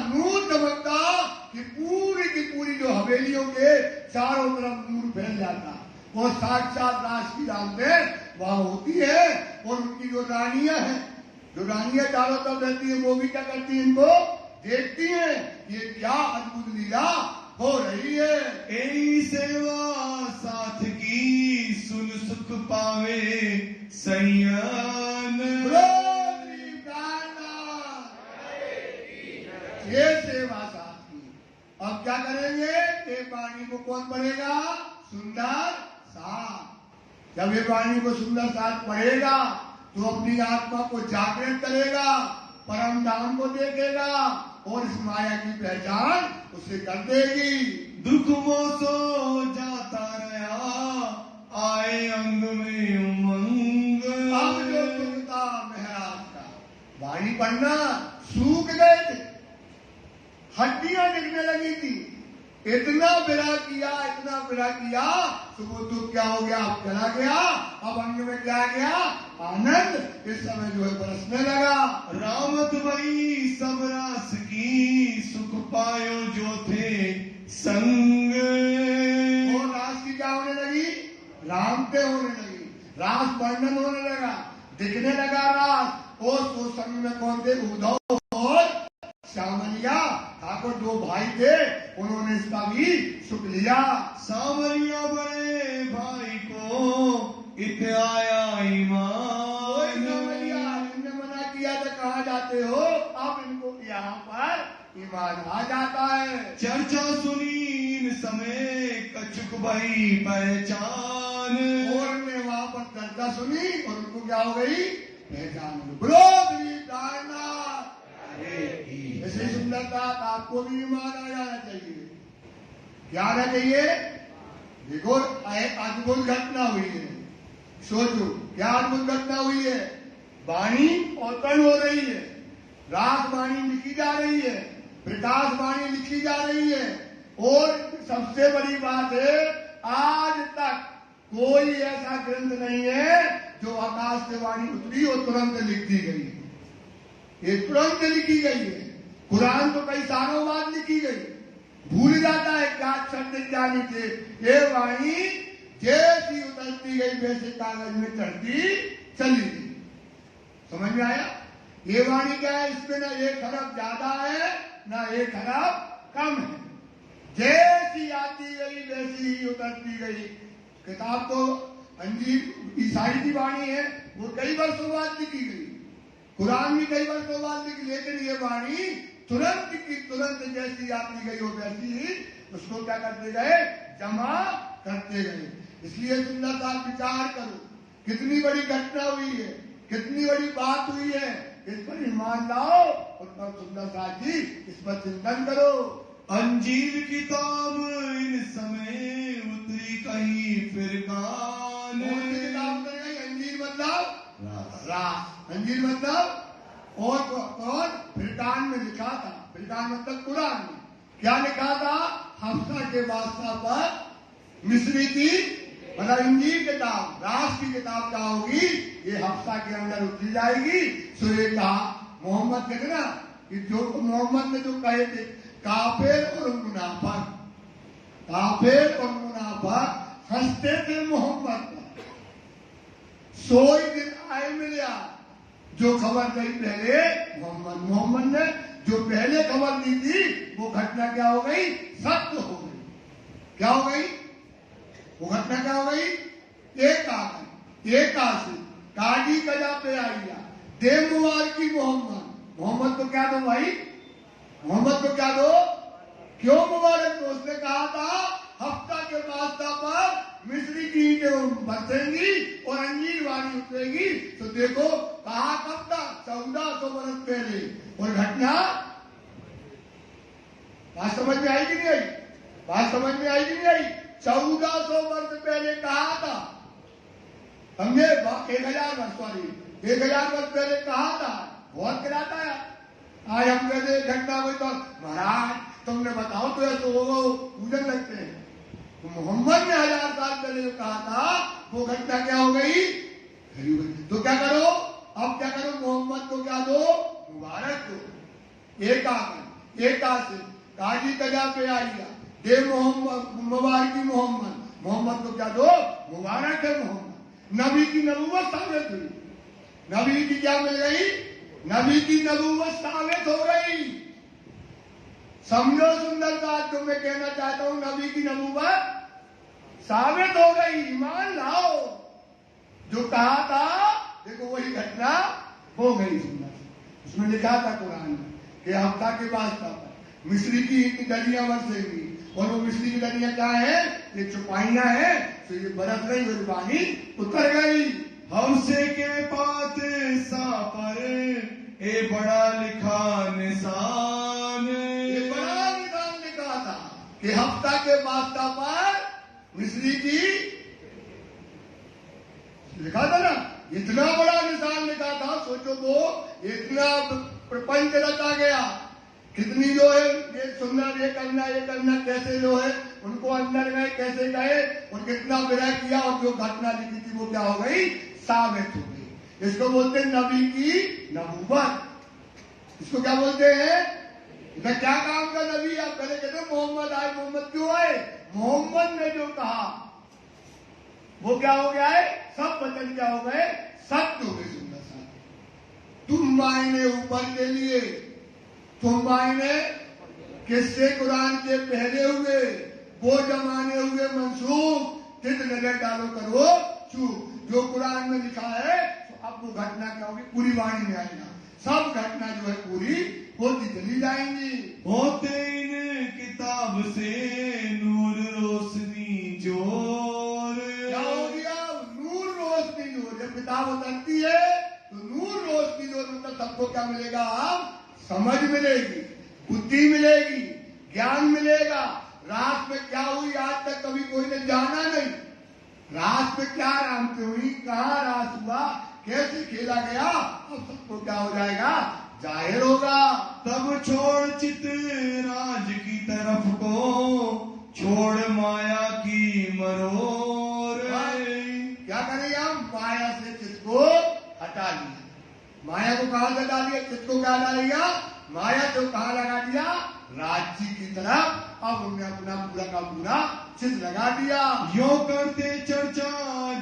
नूर चमकता कि पूरी की पूरी जो हवेलियों के चारों तरफ नूर फैल जाता। वो साक्षात रास की रामते वहां होती है। और उनकी जो रानियां हैं, जो रानियां चारों तरफ रहती है, वो भी क्या करती है? इनको देखती है। ये क्या अद्भुत लीला हो रही है। ऐ सेवा साथ की सुन सुख पावे सैयान। ये सेवा साथ की। अब क्या करेंगे? ये वाणी को कौन पढ़ेगा? सुंदर साथ। जब ये वाणी को सुंदर साथ पढ़ेगा तो अपनी आत्मा को जागृत करेगा, परम धाम को देखेगा और इस माया की पहचान उसे कर देगी। दुख मोसो जाता रहा आए अंग में उमंग। अब जो दुख था महाराज का, वाणी पढ़ना सूख गए थे, हड्डियां दिखने लगी थी। इतना विराग किया, इतना विराग किया तो वो दुख क्या हो गया? अब चला गया। अब अंग में क्या गया? आनंद इस समय जो है बरसने लगा। रामत वही सब रास की सुख पायो जो थे संग। और रास की क्या होने लगी? रामते होने लगी। रास वर्णन होने लगा, दिखने लगा रास। और तो संग में कौन थे? उद्धव और श्यामलिया ठाकुर, दो भाई थे। उन्होंने इसका भी सुख लिया। सामरिया बड़े भाई को इत आया ईमान। इनने मना किया था, कहाँ जाते हो? अब इनको यहाँ पर ईमान आ जाता है। चर्चा सुनी इन समय कछुक भाई पहचान। और ने वहां पर चर्चा सुनी और उनको क्या हो गई? पहचान हो गई। बोलो श्री प्राणनाथ। ऐसी सुंदरता आपको भी ईमान आ जाना चाहिए। क्या आना चाहिए? देखो अद्भुत घटना हुई है, सोचो क्या अद्भुत घटना हुई है। वाणी अवतरण हो रही है, राग वाणी लिखी जा रही है, प्रकाश वाणी लिखी जा रही है, और सबसे बड़ी बात है आज तक कोई ऐसा ग्रंथ नहीं है जो आकाश से वाणी उतरी और तुरंत लिख दी गई है। ये तुरंत लिखी गई है। कुरान तो कई सालों बाद लिखी गई, भूल जाता है क्या अक्षर क्या नहीं थे। ये वाणी जैसी उतरती गई वैसे कागज में चढ़ती चली गई। समझ में आया? ये वाणी क्या है? इसमें ना एक हरफ ज्यादा है ना एक हरफ कम है। जैसी आती गई वैसी ही उतरती गई। किताब तो अंजीर ईसाई की वाणी है, वो कई वर्षों बाद लिखी गई। कुरान भी कई वर्षों बाद लिखी, लेकिन ये वाणी तुरंत की तुरंत जैसी आती गई हो वैसी ही उसको क्या करते गए? जमा करते गए। इसलिए सुंदरता विचार करो, कितनी बड़ी घटना हुई है, कितनी बड़ी बात हुई है। इस पर ईमान लाओ और सुंदरता जी इस पर चिंतन करो। अंजीर किताब इन समय उतरी कहीं फिर कान। किताब उतर गई। अंजीर मतलब रास, अंजीर मतलब और कौन? फिरकान में लिखा था। फिरकान मतलब कुरान में क्या लिखा था? हफ्सा के बादशाह पर मिस्री की मतलब इंजील किताब, रास की किताब क्या होगी? ये हफ्सा के अंदर उतरी जाएगी। सो ये कहा मोहम्मद कहते ना कि जो मोहम्मद ने जो कहे थे काफिर और मुनाफिक, काफिर और मुनाफिक हंसते थे मोहम्मद पर। सोई दिन आए मिलिया जो खबर गई पहले मोहम्मद ने जो पहले खबर दी थी वो घटना क्या हो गई? सत्य हो गई। क्या हो गई वो घटना? क्या हो गई? एक आशी काजी कजा पे आइया देव मुबारकी मोहम्मद। मोहम्मद को क्या दो भाई? मोहम्मद को क्या दो? क्यों मुबारक? तो उसने कहा था हफ्ता के बादशाह पर मिस्री की ईंटें बरसेंगी और अंजीर वाणी उतरेगी। तो देखो कहा कब था? 1400 वर्ष पहले। और घटना बात समझ में आई कि नहीं आई? बात समझ में आई कि नहीं आई? 1400 वर्ष पहले कहा था, हमने 1000 वर्ष सॉरी 1000 वर्ष पहले कहा था। बहुत गिराता है। आज हम कहते घटना हुई तो महाराज तुमने बताओ तो ऐसे होगा पूजन लगते हैं। तो मोहम्मद ने 1000 साल पहले जो कहा था वो घटना क्या हो गई? तो क्या करो? अब क्या करो? मोहम्मद को क्या दो? मुबारक दो। एक आसिफ काजी कजा पे आइया दे मोहम्मद मुबारकी मोहम्मद। मोहम्मद को क्या दो? मुबारक है मोहम्मद। नबी की नबूवत साबित हुई। नबी की क्या मिल गई? नबी की नबूवत साबित हो गई। समझो सुंदरता जो मैं कहना चाहता हूं, नबी की नबूवत साबित हो गई। ईमान लाओ, जो कहा था देखो वही घटना हो गई। सुंदर उसमें लिखा था कुरान में कि हफ्ता के वास्ता पर मिस्री की डलियां बरसेंगी। और वो मिस्री की डलियां क्या है? ये चुपाइयां है। तो ये बरस गई और पानी उतर गई। हमसे के पात सा पर ए बड़ा लिखा निशान। ये बड़ा निशान लिखा था कि हफ्ता के वास्ता पर मिस्री की लिखा था ना, इतना बड़ा निशान लिखा था। सोचो वो इतना प्रपंच रचा गया। कितनी जो है ये सुंदर ये करना कैसे जो है उनको अंदर गए कैसे गए और कितना विरह किया। और जो घटना लिखी थी वो क्या हो गई? साबित हो गई। इसको बोलते हैं नबी की नबूवत। इसको क्या बोलते हैं? इसका क्या काम का नबी? आप पहले कहते मोहम्मद आए। मोहम्मद क्यों आए? मोहम्मद ने जो कहा वो क्या हो गया है? सब वचन क्या हो गए? सत्य हो गए। सुंदर सा तुम मायने ऊपर के लिए, तुम मायने किससे? कुरान के पहले हुए वो जमाने हुए मंसूख। तित नजर डालो करो चूक। जो कुरान में लिखा है तो अब वो घटना क्या होगी? पूरी वाणी में आएगा। सब घटना जो है पूरी होती चली जाएंगी। होते इन किताब से नूर रोशनी जोर। क्या हो गया? नूर रोशनी जोर। जब किताब उतरती है तो नूर रोशनी जोर मतलब सबको क्या मिलेगा? आप समझ मिलेगी। ज्ञान मिलेगा। रात में क्या हुई आज तक कभी कोई ने जाना नहीं। रात में क्या रामते हुई, कहाँ रात हुआ, कैसे खेला गया, अब सबको क्या हो जाएगा, जाहिर होगा। तब छोड़ चित राज की तरफ को, छोड़ माया की मरोर। क्या करेंगे हम, माया से चित्त को हटा लिया। माया को कहाँ से हटा लिया, चित्त को क्या हटा लिया, माया को कहाँ लगा दिया, राज्य की तरफ। अब उन्होंने अपना पूरा का पूरा चित्त लगा दिया। यो करते चर्चा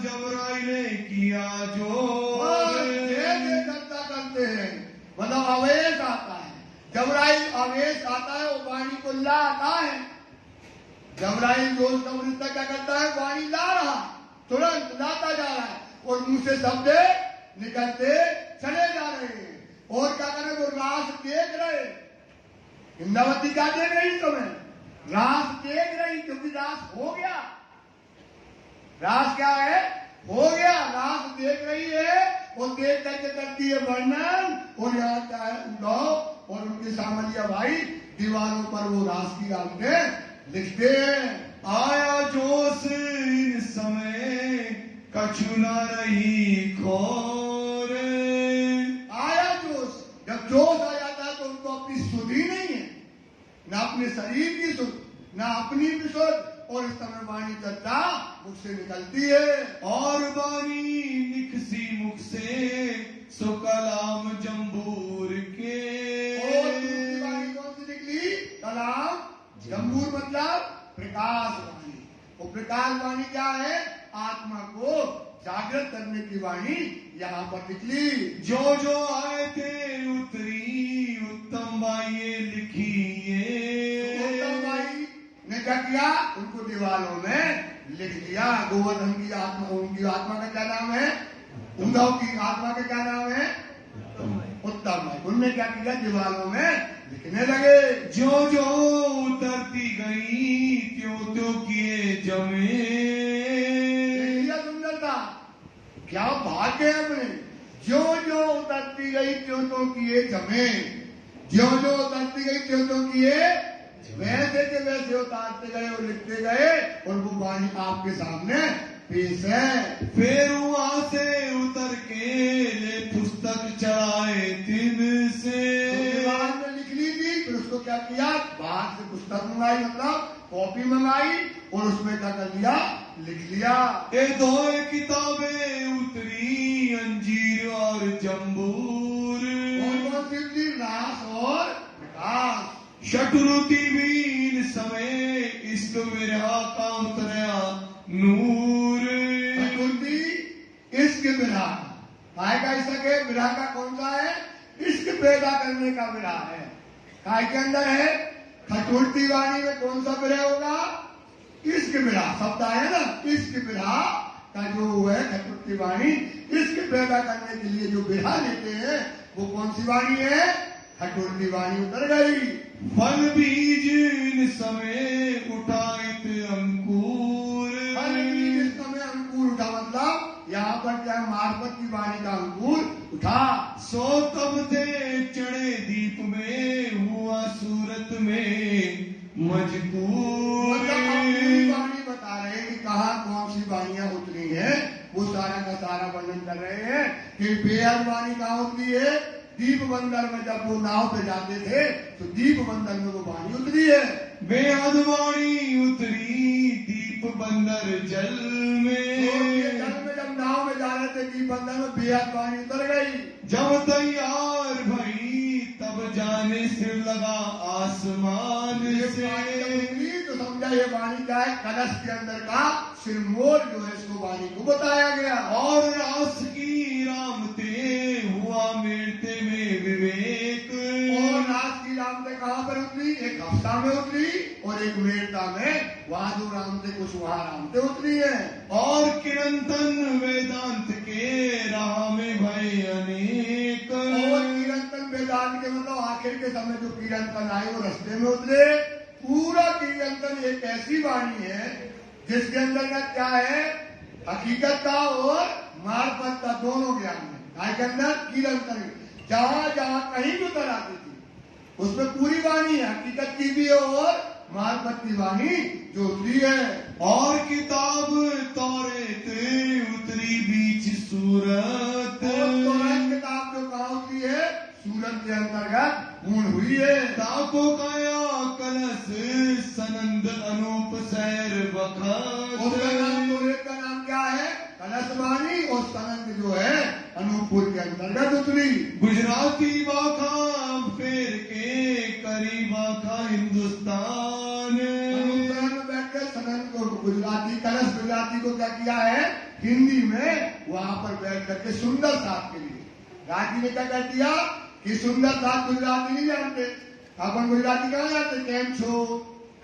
जबराइल ने किया जो करता करते हैं, मतलब आवेश आता है। जबराइल आवेश आता है, वो वाणी को ला आता है। जबराइल रोज समृद्ध क्या करता है, वाणी ला रहा, तुरंत लाता जा रहा है और मुंह से शब्द निकलते चले जा रहे हैं। और क्या करें, वो रास देख रहे। इंद्रावती क्या देख रही, तुम्हें रास देख रही, क्योंकि रास हो गया। रास क्या है, हो गया, रास देख रही है और देख करके करती है वर्णन। और यहाँ क्या है, उद्धव और उनके सामरिया भाई दीवारों पर वो रास की आंखें लिखते हैं। आया जोश इन समय कछु न रही खोर। आया जोश, जब जोश आ जाता है तो उनको अपनी सुधि नहीं है, ना अपने शरीर की सुध, ना अपनी भी सुध। और इस समय वाणी चर्चा मुख से निकलती है। और वाणी निकसी मुख से सो कलाम जम्बूर के। और दूसरी वाणी कौन सी निकली, कलाम जम्बूर, मतलब प्रकाश वाणी। और प्रकाश वाणी क्या है, आत्मा को जागृत करने की वाणी यहाँ पर निकली। जो जो आए थे उतरी उत्तम बाइये लिखिए। उत्तम बाई ने क्या किया, उनको दीवारों में लिख दिया। गोवर्धन की आत्मा, उनकी आत्मा का क्या नाम है, उद्धव की आत्मा का क्या नाम है, उत्तम बाई। उनने क्या किया, दीवारों में लिखने लगे। जो जो उतरती गई त्यों त्यों किए जमे। सुंदरता, क्या भाग्य है अपने। जो जो उतरती गई त्यों त्यों किए जमे। जो जो उतरती गई त्यों त्यों किए, वैसे के वैसे उतारते गए और लिखते गए। और वो वाणी आपके सामने पेश है। फिर वहां से उतर के ले पुस्तक चढ़ाए दिन से। दीवार में लिख ली थी, फिर उसको क्या किया, बाहर से पुस्तक मंगाई, मतलब कॉपी मंगाई और उसमें क्या कर दिया, लिख लिया। ये दो किताबें उतरी अंजीर और जम्बूर। कौन सी थी, रास और प्रकाश। शटुरुति बीन समय इश्क विरहा का उतरया नूर। शटुरुति इश्क विरहा, काय का इश्क है, विरहा का कौन सा है, इश्क पैदा करने का विरहा है। काय के अंदर है, खटुरती वाणी में कौन सा विरह होगा, इश्क विरहा शब्द है ना। इश्क विरहा का जो है खटुरती वाणी, इश्क पैदा करने के लिए जो विरहा लेते हैं, वो कौन सी वाणी है, खटुरती वाणी उतर गई। फल बीज इन समय उठाइत अंकुर। फल बीज इस समय अंकुर उठा, मतलब यहाँ पर क्या मार्फत की वाणी का अंकुर उठा। सो तब थे चढ़े दीप में हुआ सूरत में मजबूर। मतलब वाणी बता रहे हैं कि कहाँ कौन सी वाणियां उतरी है, वो सारा का सारा वर्णन कर रहे हैं कि बेहद वाणी कहाँ उतरी है, दीप बंदर में। जब वो नाव पे जाते थे तो दीप बंदर में वो वाणी उतरी है। बेहद वाणी उतरी दीप बंदर जल में। जल में जब नाव में जा रहे थे दीप बंदर में, बेहद वाणी उतर गई। जब तैयार भई तब जाने सिर लगा आसमान से। तो समझा ये वाणी क्या है, कलश के अंदर का सिरमोर जो है, इसको वाणी को बताया गया। और रास की रामते हुआ मेरते में विवेक। और रास की रामते कहाँ पर उतरी, एक हफ्ता में उतरी और एक मेरता में, वहां जो रामते कुछ वहां रामते उतरी है। और किरंतन वेदांत के राह में भय अनेक। और किरंतन वेदांत के मतलब आखिर के समय जो किरंतन आए वो रास्ते में उतरे। पूरा किरंतन एक ऐसी वाणी है जिसके अंदर का क्या है, हकीकत का और मार्फत का दोनों ज्ञान है। के अंदर किरंतन जहां जहां कहीं भी उतर आती थी, उसमें पूरी वाणी है, हकीकत की भी है और मार्फत की वाणी जो उतरी है। और किताब तौरेत उतरी बीच सूरत, तौरात किताब जो कहाँ उतरी है? सूरत के अंतर्गत पूर्ण हुई है। ताको काया कलश सनंद अनूप सैर बखत। उसका नाम तौरेत का नाम क्या है? कलश वाणी। और सनंद जो है अनूपपुर के अंतर्गत उतरी। गुजराती वाखा फेर के करीबा का हिंदुस्तान। अनूपपुर में बैठकर सनंद को गुजराती, कलश गुजराती को क्या किया है? हिंदी में वहां पर बैठ करके सुंदर साथ के लिए राजी ने क्या कर दिया कि सुंदर साथ गुजराती नहीं जानते। अपन गुजराती कहाँ जाते? केम छो,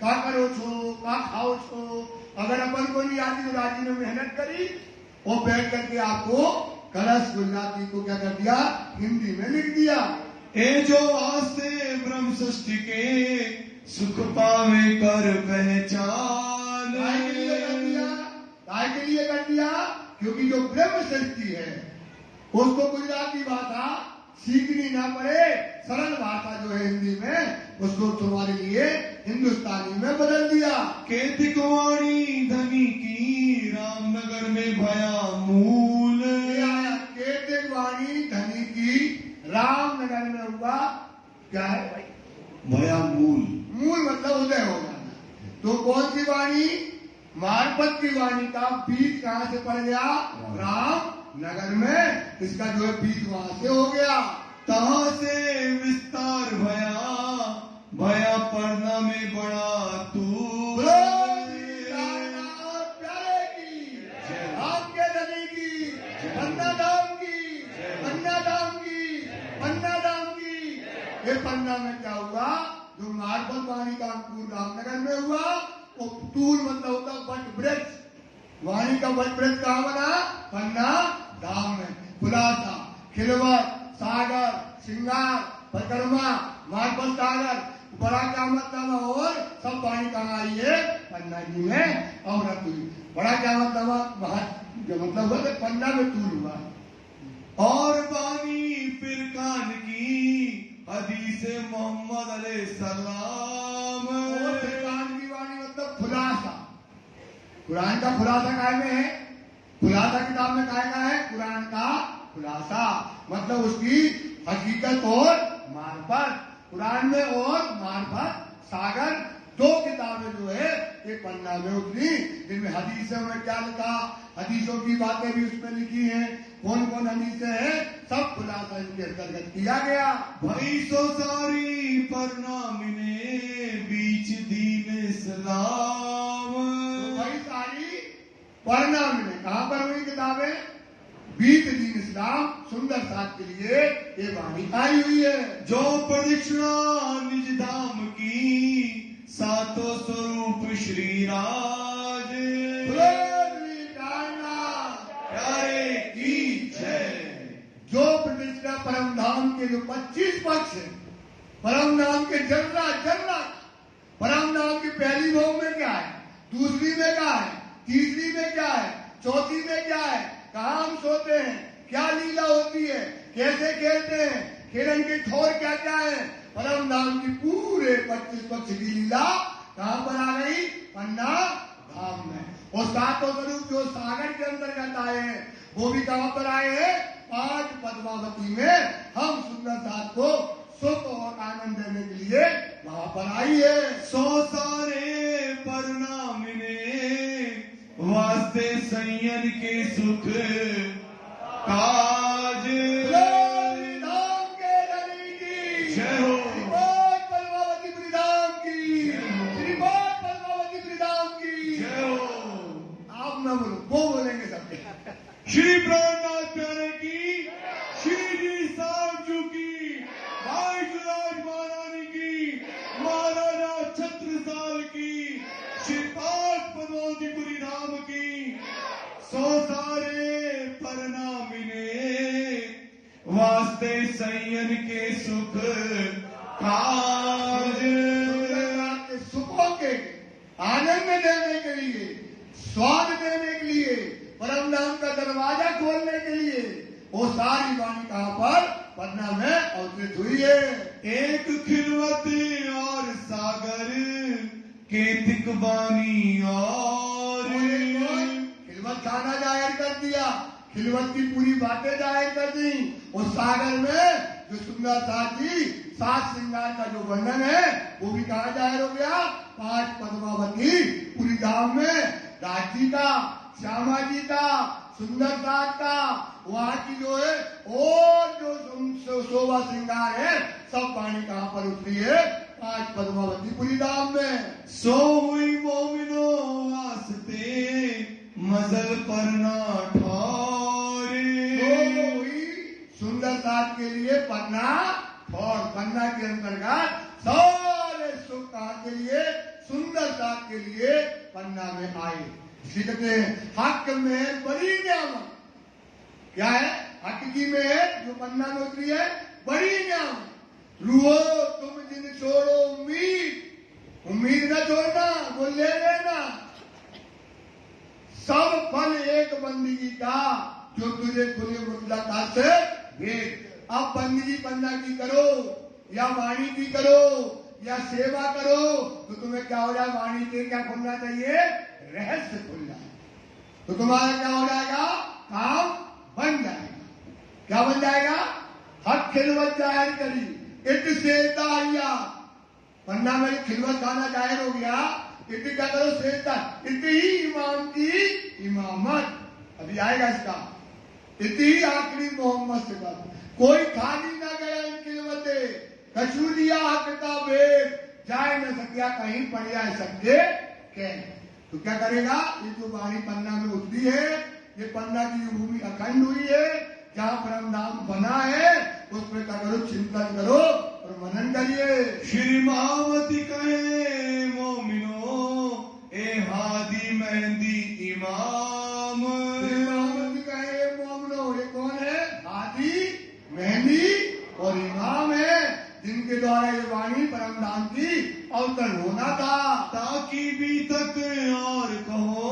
का करो छो, का खाओ छो। अगर अपन को नहीं आती तो राजी ने मेहनत करी और बैठ करके आपको कलश गुजराती को क्या कर दिया? हिंदी में लिख दिया। ए जो आस्ते ब्रह्म सृष्टि के सुख पावे कर पहचान। काय के लिए कर दिया? काय के लिए कर दिया? क्योंकि जो ब्रह्म सृष्टि है उसको गुजराती भाषा सीखनी ना पड़े, सरल भाषा जो है हिंदी में, उसको तुम्हारे लिए हिंदुस्तानी में बदल दिया। केतिक वाणी धनी की रामनगर में भया मूल। केतिक वाणी धनी की रामनगर में हुआ क्या है भाई? भया मूल। मूल मतलब उदय हो जाना। तो कौन सी वाणी? मार्फत की वाणी का बीज कहां से पड़ गया? राम नगर में। इसका जो है बीज वहां से हो गया। तहां से विस्तार भया भया पढ़ना में बड़ा तू। प्यारे की राम के धनी की पन्ना धाम की, पन्ना धाम की, पन्ना धाम की। ये पन्ना में क्या हुआ? जो मार्फत वाणी का अंकुर रामनगर में हुआ। वो तूल मतलब होता वट वृक्ष। वाणी का वट वृक्ष कहाँ बना? पन्ना धाम में। खुलासा, खिलवट, सागर, श्रृंगार, परिक्रमा, मार्फत सागर, बड़ा क्या मतलब? और सब वाणी कहाँ आई है? पन्ना जी में। और बड़ा क्या मतलब? मतलब हुआ तो पन्ना में तूल हुआ। और बानी फिरकान की हदीस मोहम्मद अलैहिस्सलाम। और फिरकान की वाणी मतलब खुलासा। कुरान का खुलासा काय में है? खुलासा किताब में काय का है? कुरान का खुलासा मतलब उसकी हकीकत और मार्फत। कुरान में और मार्फत सागर दो किताबें जो है ये पन्ना में उतरी, जिनमें हदीसों में क्या लिखा, हदीसों की बातें भी उसमें लिखी हैं। कौन कौन हदीसें हैं सब खुलासा इनके अंतर्गत किया गया। भई सो सारी परनामिने बीच दीन इस्लाम। तो भाई सारी परनामिने कहाँ पर हुई किताबें? बीच दीन इस्लाम सुंदर साथ के लिए ये वाणी आई हुई है। जो प्रदक्षिणा निज धाम की सातों स्वरूप श्री राज। प्यारे की जय। जो प्रतिष्ठा परम धाम के जो 25 पक्ष है, परम धाम के जर्रा जर्रा, परम धाम की पहली भोग में क्या है, दूसरी में क्या है, तीसरी में क्या है, चौथी में क्या है, कहाँ हम सोते हैं, क्या लीला होती है, कैसे खेलते हैं, खेलन के ठोर क्या क्या है। परम धाम की पूरे 25 पक्ष की लीला कहाँ पर आ गई? पन्ना धाम में। और सातों स्वरूप जो सागर के अंतर्गत आए हैं वो भी कहाँ पर आए हैं? 5 पद्मावती में। हम सुंदर साथ को सुख और आनंद देने के लिए वहां पर आई है। सो सारे परनामिने वास्ते संयन के सुख काज। धाम के धनी की जय हो। श्रीपाद पद्मावती धाम की, श्रीपाद पद्मावती धाम की जय हो। आप न बोलो, वो बोलेंगे सबके। श्री प्राणनाथ प्यारे की, श्री जी साहब जी की, भाई जुलाज महारानी की, महाराजा छत्रसाल की, श्रीपाद पद्मावतीपुरी धाम की। सो सारे परनामिने वास्ते संयन के सुख काज। के सुखों के आनंद देने के लिए, स्वाद देने के लिए, परम धाम का दरवाजा खोलने के लिए वो सारी वाणी कहाँ पर? पन्ना में अवतरित हुई है। एक खिलवत केतिक बानी और खिलवत खाना जाहिर कर दिया, खिलवत की पूरी बातें जाहिर कर दी। उस सागर में जो सुंदर साथी सात श्रृंगार का जो वर्णन है वो भी कहा जाहिर हो गया। 5 पद्मावती पूरी धाम में राजी का, श्यामा जी का, सुंदर साथ का, वहां की जो है और जो शोभा श्रृंगार है सब पानी कहाँ पर उतरी है? 5 पद्मावती पूरी धाम में। सो हुई मोमिनो वास्ते मजल पर ना ठौरे। तो हुई सुंदर साथ के लिए पन्ना और पन्ना के अंतर्गत सारे सुख कहाँ के लिए? सुंदर साथ के लिए पन्ना में आए। कहते हैं हक में बड़ी नियामत क्या है? हक की में जो पन्ना में उतरी है बड़ी नियामत। रूहो तुम जिन छोड़ो उम्मीद, उम्मीद न छोड़ना, वो ले लेना। सब फल एक बंदगी का जो तुझे खुले मुतलका से भेद। अब बंदगी पन्ना की करो या वाणी की करो या सेवा करो तो तुम्हें क्या हो जाए? वाणी के क्या खुलना चाहिए? रहस्य खुल जाए तो तुम्हारा क्या हो जाएगा? काम बन जाएगा। क्या बन जाएगा? हक खिलवत जाहिर करी इत से दारिया। पन्ना में खिलवत खाना जाहिर हो गया। इत क्या करो? सेता इत ही इमाम की इमामत। अभी आएगा इसका। इत ही आखिरी मोहम्मद से बात। कोई खाली ना गया इन खिलवते कछू दिया हक का भेद। जाए न सकिया कहीं पड़ जाए सकते कह। तो क्या करेगा? ये जो वाणी पन्ना में उतरी है, ये पन्ना की भूमि अखंड हुई है, जहाँ परम धाम बना है उस पर क्या करो? चिंतन करो और मनन करिए। श्री महावती कहे मोमिनो ए हादी मेहंदी इमाम। श्री महावती कहे मोमिनो, ये कौन है? हादी, मेहंदी और इमाम है, जिनके द्वारा ये वाणी परम धाम की अवतरण होना था। ताकि भी तक और कहो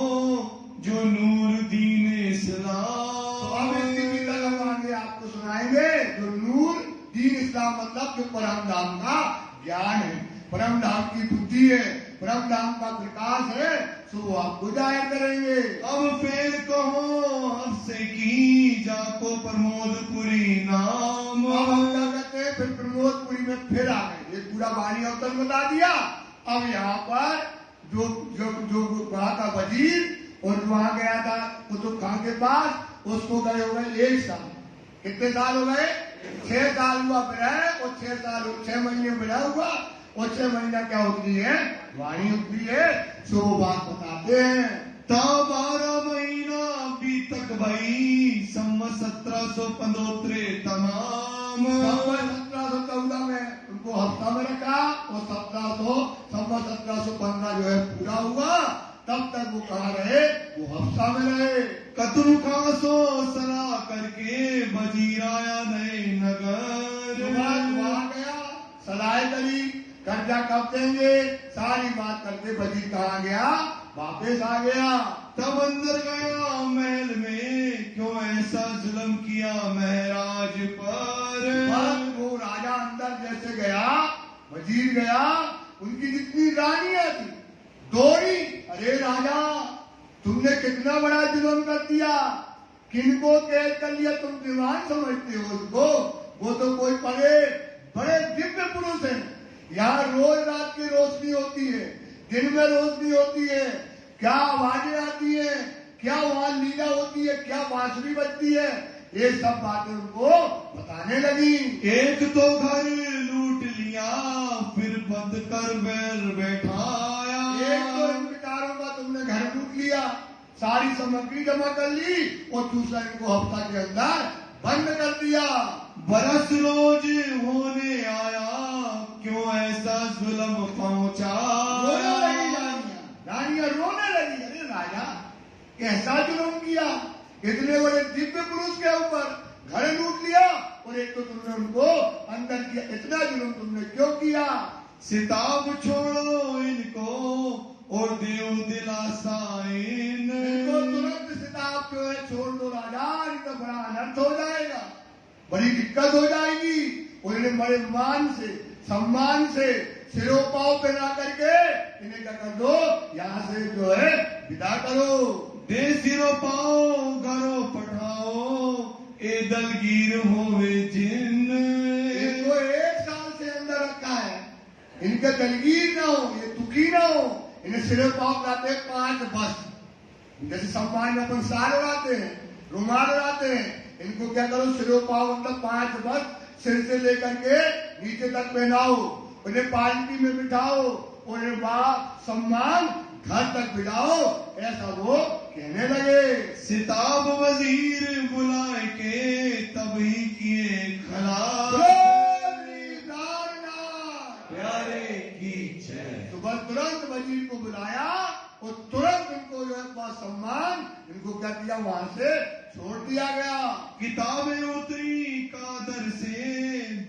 जो नूर दीन इस्लाम। तो अब इसकी भी तक हम आगे आपको सुनाएंगे। जो नूर दीन इस्लाम मतलब जो परम धाम का ज्ञान है, परम धाम की बुद्धि है, परम धाम का प्रकाश है, सो वो आपको जाहिर करेंगे। अब फिर कहो अब से की जाको प्रमोदपुरी नाम। अब हम क्या कहते हैं? फिर प्रमोदपुरी में फिर आ गए। ये पूरा वाणी अवतरण बता दिया। अब यहाँ पर जो जो जो वहाँ का वजीर और जो वहाँ गया था कुतुब खान के पास, उसको गए हो गए 1 साल। कितने साल हो गए? 6 साल हुआ विरह और 6 महीने विरह हुआ और 6 महीना क्या उतरी है? वाणी उतरी है। सो वो बात बताते हैं। तब 12 महीना अभी तक भाई सम्मत 1715 तमाम। 1714 में उनको हफ्ता में रखा और 1715 जो है पूरा हुआ। तब तक वो कहाँ रहे? वो हफ्ता में रहे। कतरु खासो सलाह करके वजीर आया नए नगर। वहां गया, सलाह करी, कर्जा कब देंगे, सारी बात करके वजीर कहाँ गया? वापस आ गया। तब अंदर गया महल में, क्यों ऐसा जुल्म किया महराज पर। बस वो राजा अंदर जैसे गया, वजीर गया, उनकी जितनी रानियां थी दौड़ी, अरे राजा तुमने कितना बड़ा जुल्म कर दिया, किनको कैद कर लिया, तुम दीवान समझते हो उसको? वो तो कोई बड़े दिव्य पुरुष हैं। यहाँ रोज रात की रोशनी होती है, दिन में रोशनी होती है, क्या आवाजें आती है, क्या वहां लीला होती है, क्या बांसुरी बजती है, ये सब बातें उनको बताने लगी। एक तो घर लूट लिया, फिर बंद कर बैठाया। एक तो इन बेचारों का तुमने घर लूट लिया, सारी सामग्री जमा कर ली और दूसरा इनको हफ्ता के अंदर बंद कर दिया। बरस रोज होने आया, क्यों ऐसा जुल्म पहुंचा। रोने लगी रानियां रोने लगी, अरे राजा कैसा जुल्म किया, इतने बड़े दिव्य पुरुष के ऊपर घर लूट लिया और एक तो तुमने उनको अंदर किया, इतना जुल्म तुमने क्यों किया। सिताब छोड़ो इनको और देव दिलासा इनको तुरंत सिताब जो है छोड़ दो राजा, नहीं तो बड़ा अनर्थ हो जाएगा, बड़ी दिक्कत हो जाएगी। और इन्हें बड़े मान से सम्मान से सिरों पाव पहना करके इन्हें क्या कर दो, यहाँ से जो है विदा करो। दे सिरो पाओ घरों पठाओ ए दलगीर होवे जिन। इनको 1 साल से अंदर रखा है, इनके दलगीर ना हो, ये दुखी ना हो। इन्हें सिरे पाव लाते 5 बस, जैसे सम्मान में अपन साल उड़ाते हैं, रुमाल उड़ाते हैं, इनको क्या करो सिरो पाव मतलब 5 बस सिर से लेकर के नीचे तक पहनाओ, उन्हें पालकी में बिठाओ, उन्हें सम्मान घर तक बिठाओ, ऐसा वो कहने लगे। सिताब वजीर बुलाए के तभी किए खलास। प्यारे की जय। तो बस तुरंत वजीर को बुलाया और तुरंत इनको जो है सम्मान इनको क्या किया, वहां से छोड़ दिया गया। किताबें उतरी कादर से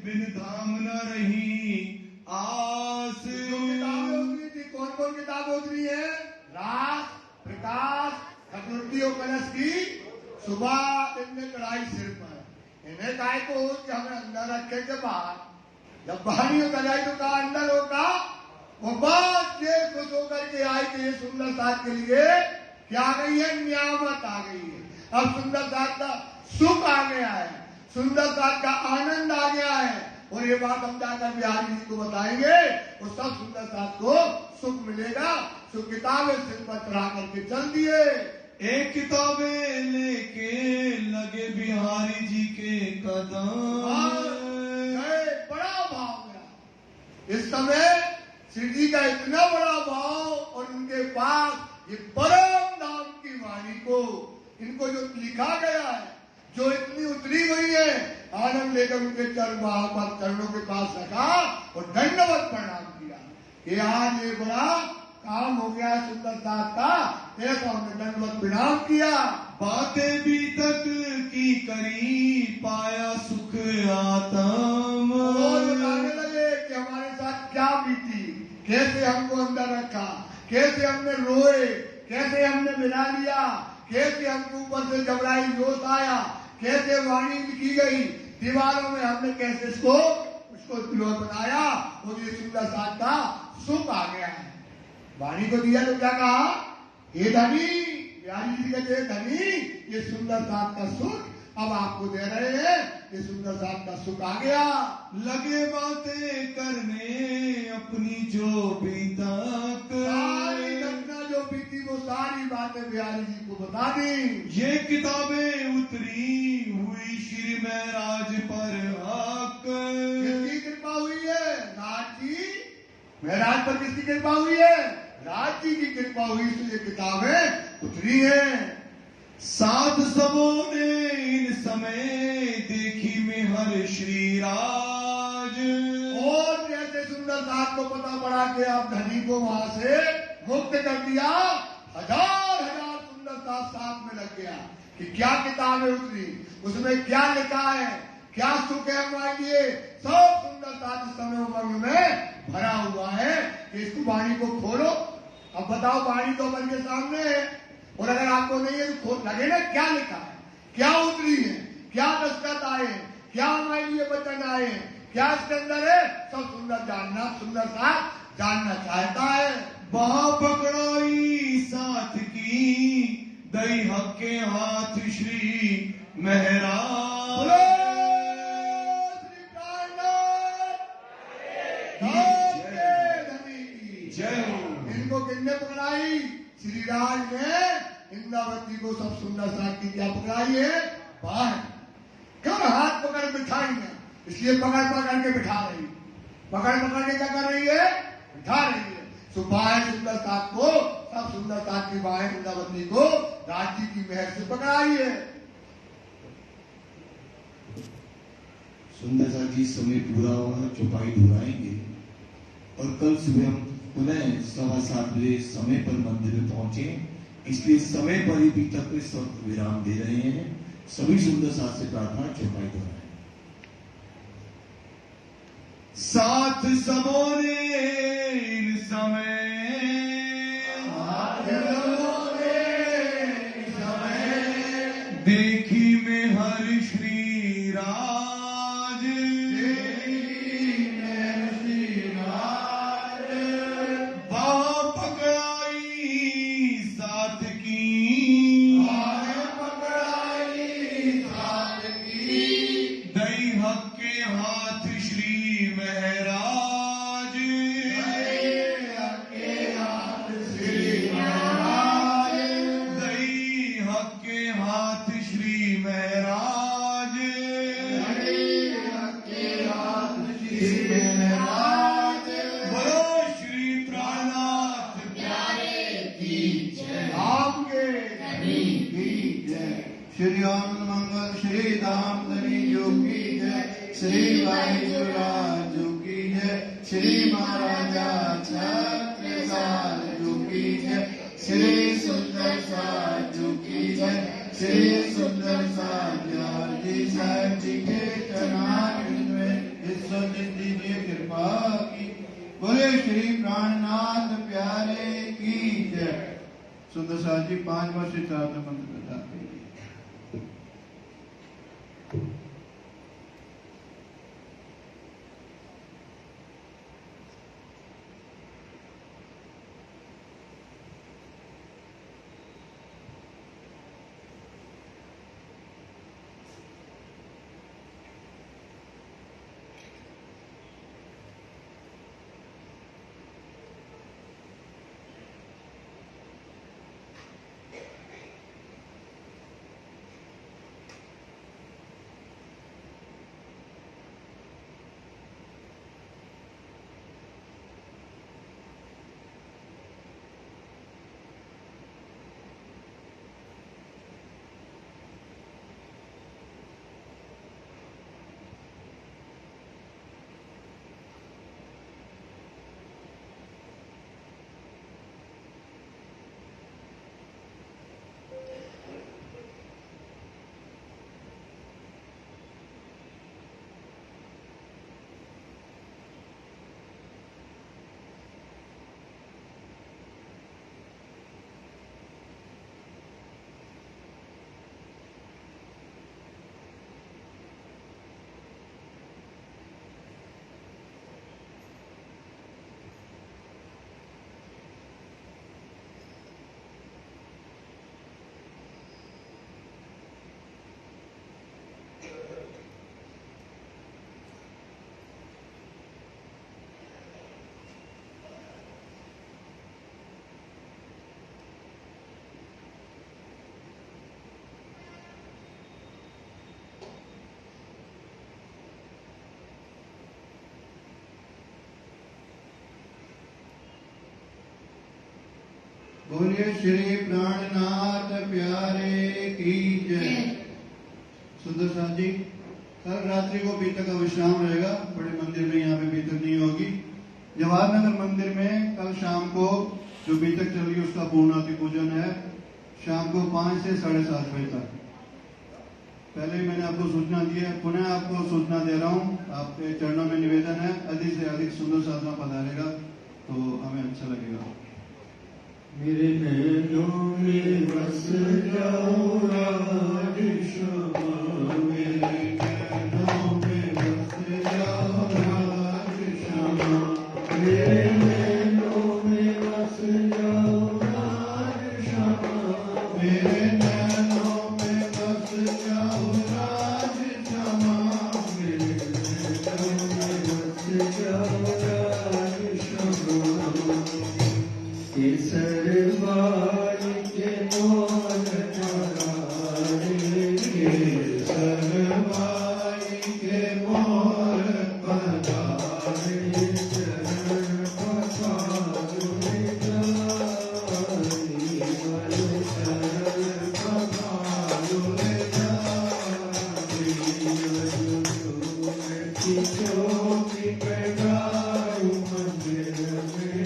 बिन धाम न रही आस। जो किताबें उतरी थी, कौन कौन किताबें उतरी है? रास, प्रकाश, खटुटी और कलश की सुबह इनने कढ़ाई सिर पर। इन्हें काय को कि हमें अंदर रखे के बाद, जब बाहर होता जाए तो कहा अंदर होगा। वो बात ये खुश होकर के आई कि ये सुंदर साथ के लिए क्या आ गई है, नियामत आ गई है। अब सुंदर साथ का सुख आ गया है, सुंदर साथ का आनंद आ गया है। और ये बात हम जाकर बिहारी जी को बताएंगे, वो सब सुंदर साथ को सुख मिलेगा। तो किताबें सिर पर चढ़ा करके चल दिए। एक किताबें लेके लगे बिहारी जी के कदम। बड़ा भाव गया इस समय, श्री जी का इतना बड़ा भाव, और उनके पास ये परम धाम की वाणी को, इनको जो लिखा गया है, जो इतनी उतरी हुई है, आनंद लेकर उनके चरणों के पास रखा और दंडवत प्रणाम किया। ये आज ये बड़ा काम हो गया सुंदर दास का, ऐसा उन्होंने दंडवत प्रणाम किया। बातें भी तक की करी पाया सुख आत्म। और बताने लगे कि हमारे साथ क्या बीती, कैसे हमको अंदर रखा, कैसे हमने रोए, कैसे हमने बिना लिया, कैसे हमको ऊपर से घबराई जोश आया, कैसे वाणी लिखी गई दीवारों में, हमने कैसे उसको बनाया। और ये सुंदर साथ का सुख आ गया है। वाणी को दिया तो क्या कहा, हे धनी, बिहारी जी कहते हैं धनी, ये सुंदर साथ का सुख अब आपको दे रहे हैं, ये सुंदर साथ का सुख आ गया। लगे बातें करने अपनी जो भी तक, सारी घटना जो बीती वो सारी बातें बिहारी जी को बता दी। ये किताबें उतरी हुई श्री महराज पर हक। किसकी कृपा हुई है? राज जी महराज पर किसकी कृपा हुई है? राज जी की कृपा हुई, तो ये किताबें उतरी हैं। सात सबों ने इन समय देखी में हर श्री राज। और जैसे सुंदर साथ को पता पड़ा कि आप धनी को वहां से मुक्त कर दिया, हजार सुंदर साथ में लग गया कि क्या किताबें उतरी, उसमें क्या लिखा है, क्या सुख है हमारे लिए। सब सुंदर साथ इस समय उमंग में भरा हुआ है कि इसको वाणी को खोलो। अब बताओ, वाणी तो अपन के सामने है, और अगर आपको नहीं है तो खोल लगे ना क्या लिखा है, क्या उतरी है, क्या दस्तखत आए, क्या हमारे लिए वचन आए, क्या इसके अंदर है, सब सुंदर जानना, सुंदर साथ जानना चाहता है। वहां पकड़ाई साथ की दई हक के हाथ श्री महराज। जय हो। इनको किसने पकड़ाई? श्री राज ने इंद्रावती को सब सुंदर साथ की क्या पकड़ाई है? बाहर क्यों हाथ पकड़ बिठाई है, इसलिए पकड़ पकड़ के बिठा रही, पकड़ पकड़ के क्या कर रही है? बिठा रही है। सुबह सुंदर साथ को, सब सुंदर साथ की बाहें इंद्रावती को राज जी की मेहर से पकड़ाई है। सुंदर साथ जी समय पूरा होगा, चौपाई ढुलाएंगे और कल सुबह हम पुनः 7:15 बजे समय पर मंदिर में पहुंचे, इसलिए समय पर ही भी तक इस वक्त विराम दे रहे हैं। सभी सुंदर साथ से प्रार्थना, चौपाई दोहराएं। साथ सबों ने इन समय देखी में हर श्री राज। बाप धनी की जय। श्री ओम मंगल श्री धाम धनी जो की जय। श्री वायुराज जो की जय। श्री महाराजा छत्रसाल जो की जय। श्री सुंदर साज जो की जय। श्री सुंदर साज जी साहब जी के चरणारविंद में इस दीजिए कृपा की। बोले श्री प्राणनाथ प्यारे की जय। सुंदर साज जी 5 वर्ष से 4 मंत्र बताते हैं। बोलिए श्री प्राणनाथ प्यारे की जय। सुंदर साथ जी कल रात्रि को बीतक का विश्राम रहेगा बड़े मंदिर में, यहाँ पे बीतक नहीं होगी। जवाहर मंदिर में कल शाम को जो बीतक चल रही उसका पूर्णाति पूजन है शाम को 5 से 7:30 बजे तक। पहले ही मैंने आपको सूचना दी है, पुनः आपको सूचना दे रहा हूँ। आपके चरणों में निवेदन है अधिक से अधिक सुंदर साधना पधारेगा तो हमें अच्छा लगेगा। मेरे नैनों में बस जाओ राज श्यामा, मेरे नैनों में बस जाओ राज श्यामा, मेरे नैनों में बस जाओ राज श्यामा, मेरे नैनों में बस जाओ राज श्यामा, मेरे नैनों में बस जाओ राज श्यामा। केसर बाई के मोर पधारे, केसर बाई के मोर पधारे, चरण पखारे जाई, बल चरण पखारे जाई, किशोरी प्रगारू मंदिर में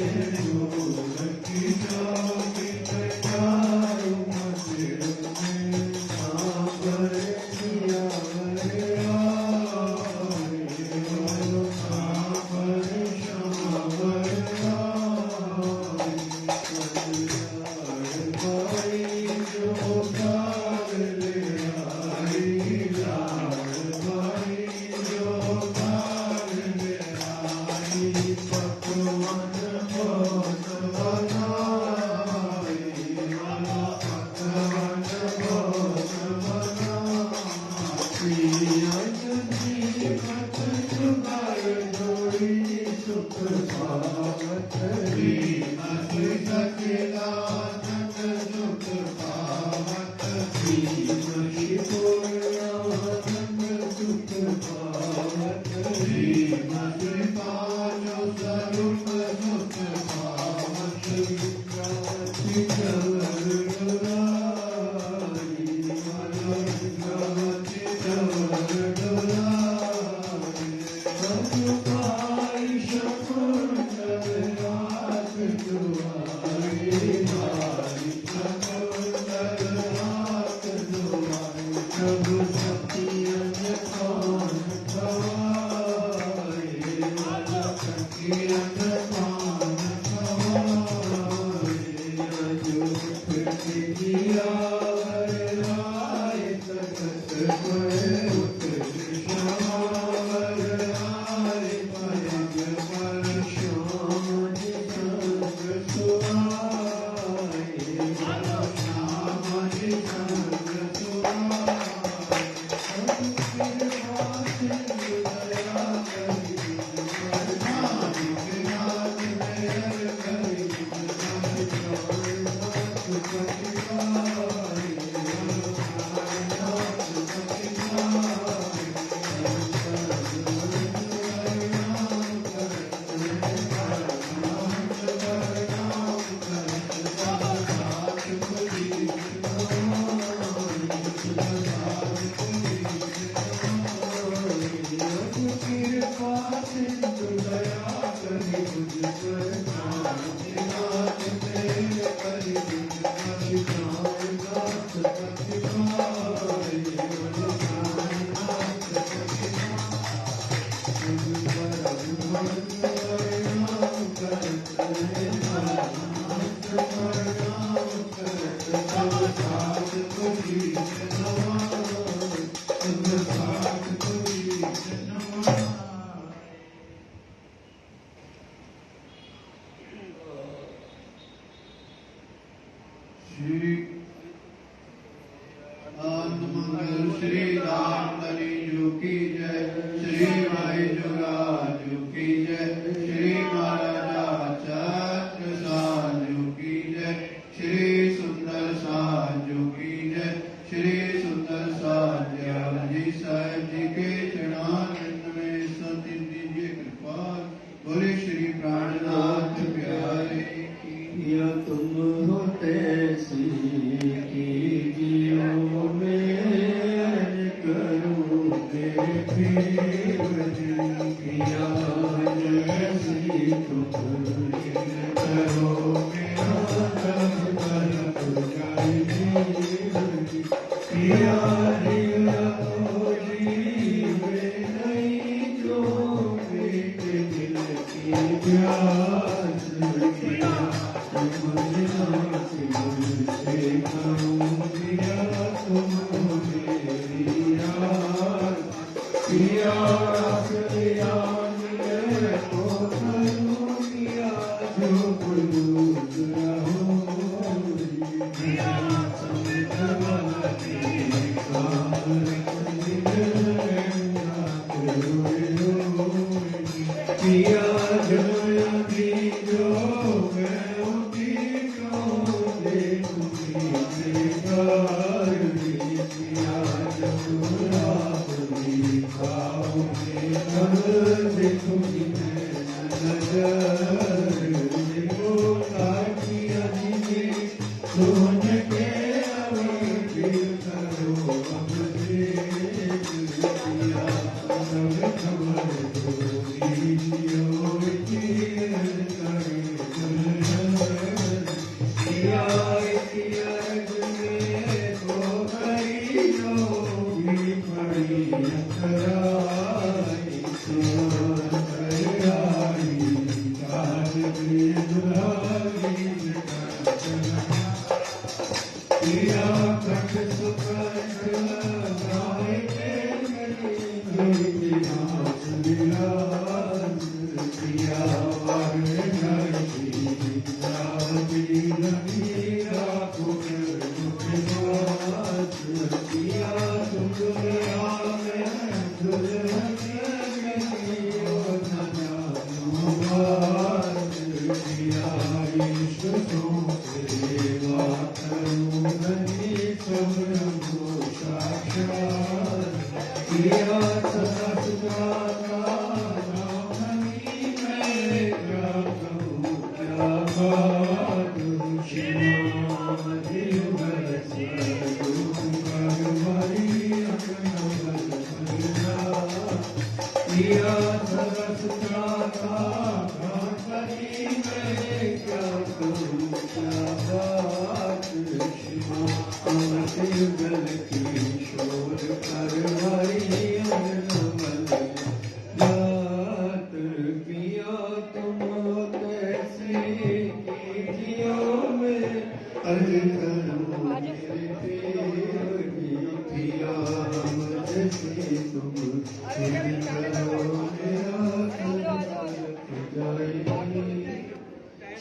Thank you.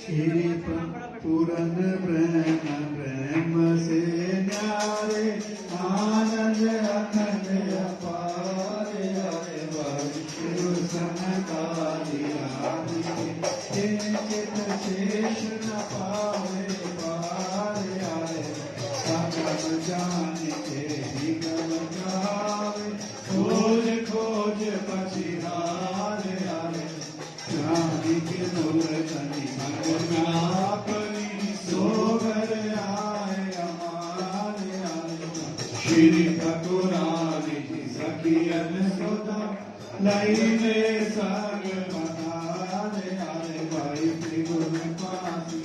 श्री पूरन ब्रह्म से न्यारे आनंद अखंड अपार आए शिव सनकादि आदि चित शेष न पावे पार आए सकल जान के निगम गावे खोज खोज पछिहार आए चांदी के नूर तनि श्री ठकुरानी सखियन सुधा लाई में साग बनाने आए भाई त्रिगुण पासी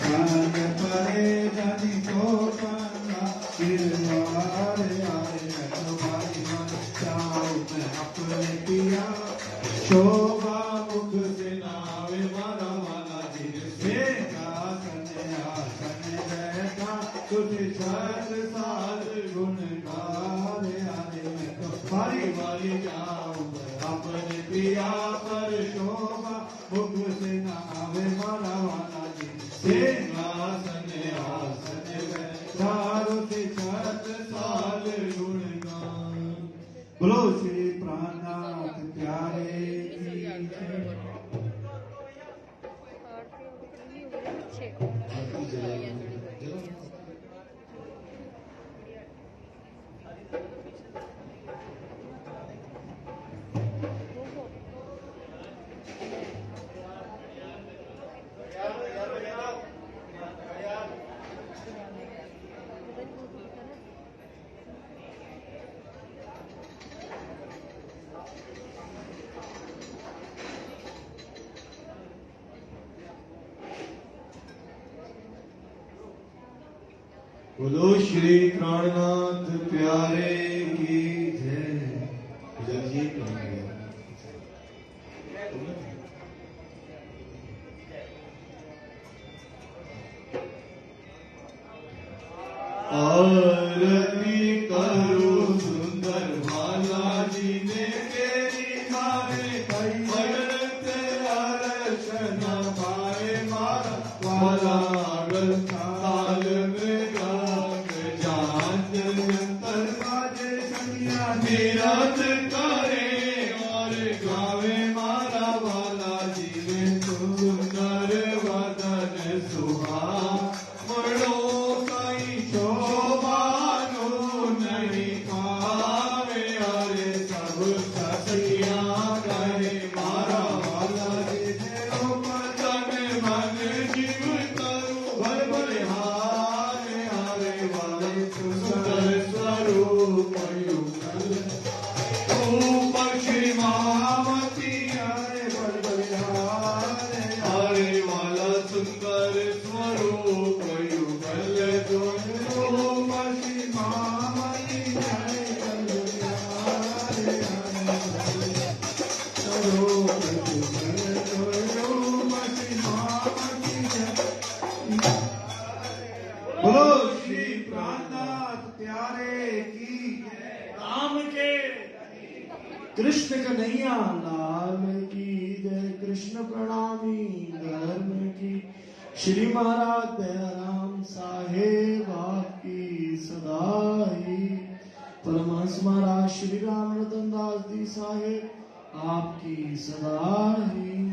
भाग परे जनि को पन्ना गिरवार आए तो भाई मन चाहूं मैं अपने पिया शोभा मुख से नावे मारा वाला जिन से आसन आसन बैठा तुझे छत साल गुण गारे आने में तो बारी बारी जाऊं अपने पिया पर शोभा मुख से नावे मारा वाला जिन से आसन आसन बैठा तुझे छत साल गुण गान। बोलो श्री प्राणनाथ प्यारे बोलो श्री प्राणनाथ प्यारे की जय। आरती करो सुंदर बालाजी ने तेरी मारे भगत अर्चना पाए मारा वाला ताल में नीरज करे और गावे मारा वाला जीवे सुंदर वदन सुहा मणो कई शोभानो नहीं पावे अरे सब सखियां कहे मारा वाला जीवे तन मन जीव तरु भर बलिहार हरे वाले सुंदर स्वरूप श्री महामती हरे हरे वाला सुंदर स्वरूप युगल जो श्री महामती बोलो श्री प्राणनाथ प्यारे की राम के कृष्ण कन्हैया लाल की जय। कृष्ण प्रणामी धर्म की श्री महाराज दयाराम साहेब आपकी सदाई। परमहंस महाराज श्री राम रतन दास जी साहेब आपकी सदाई।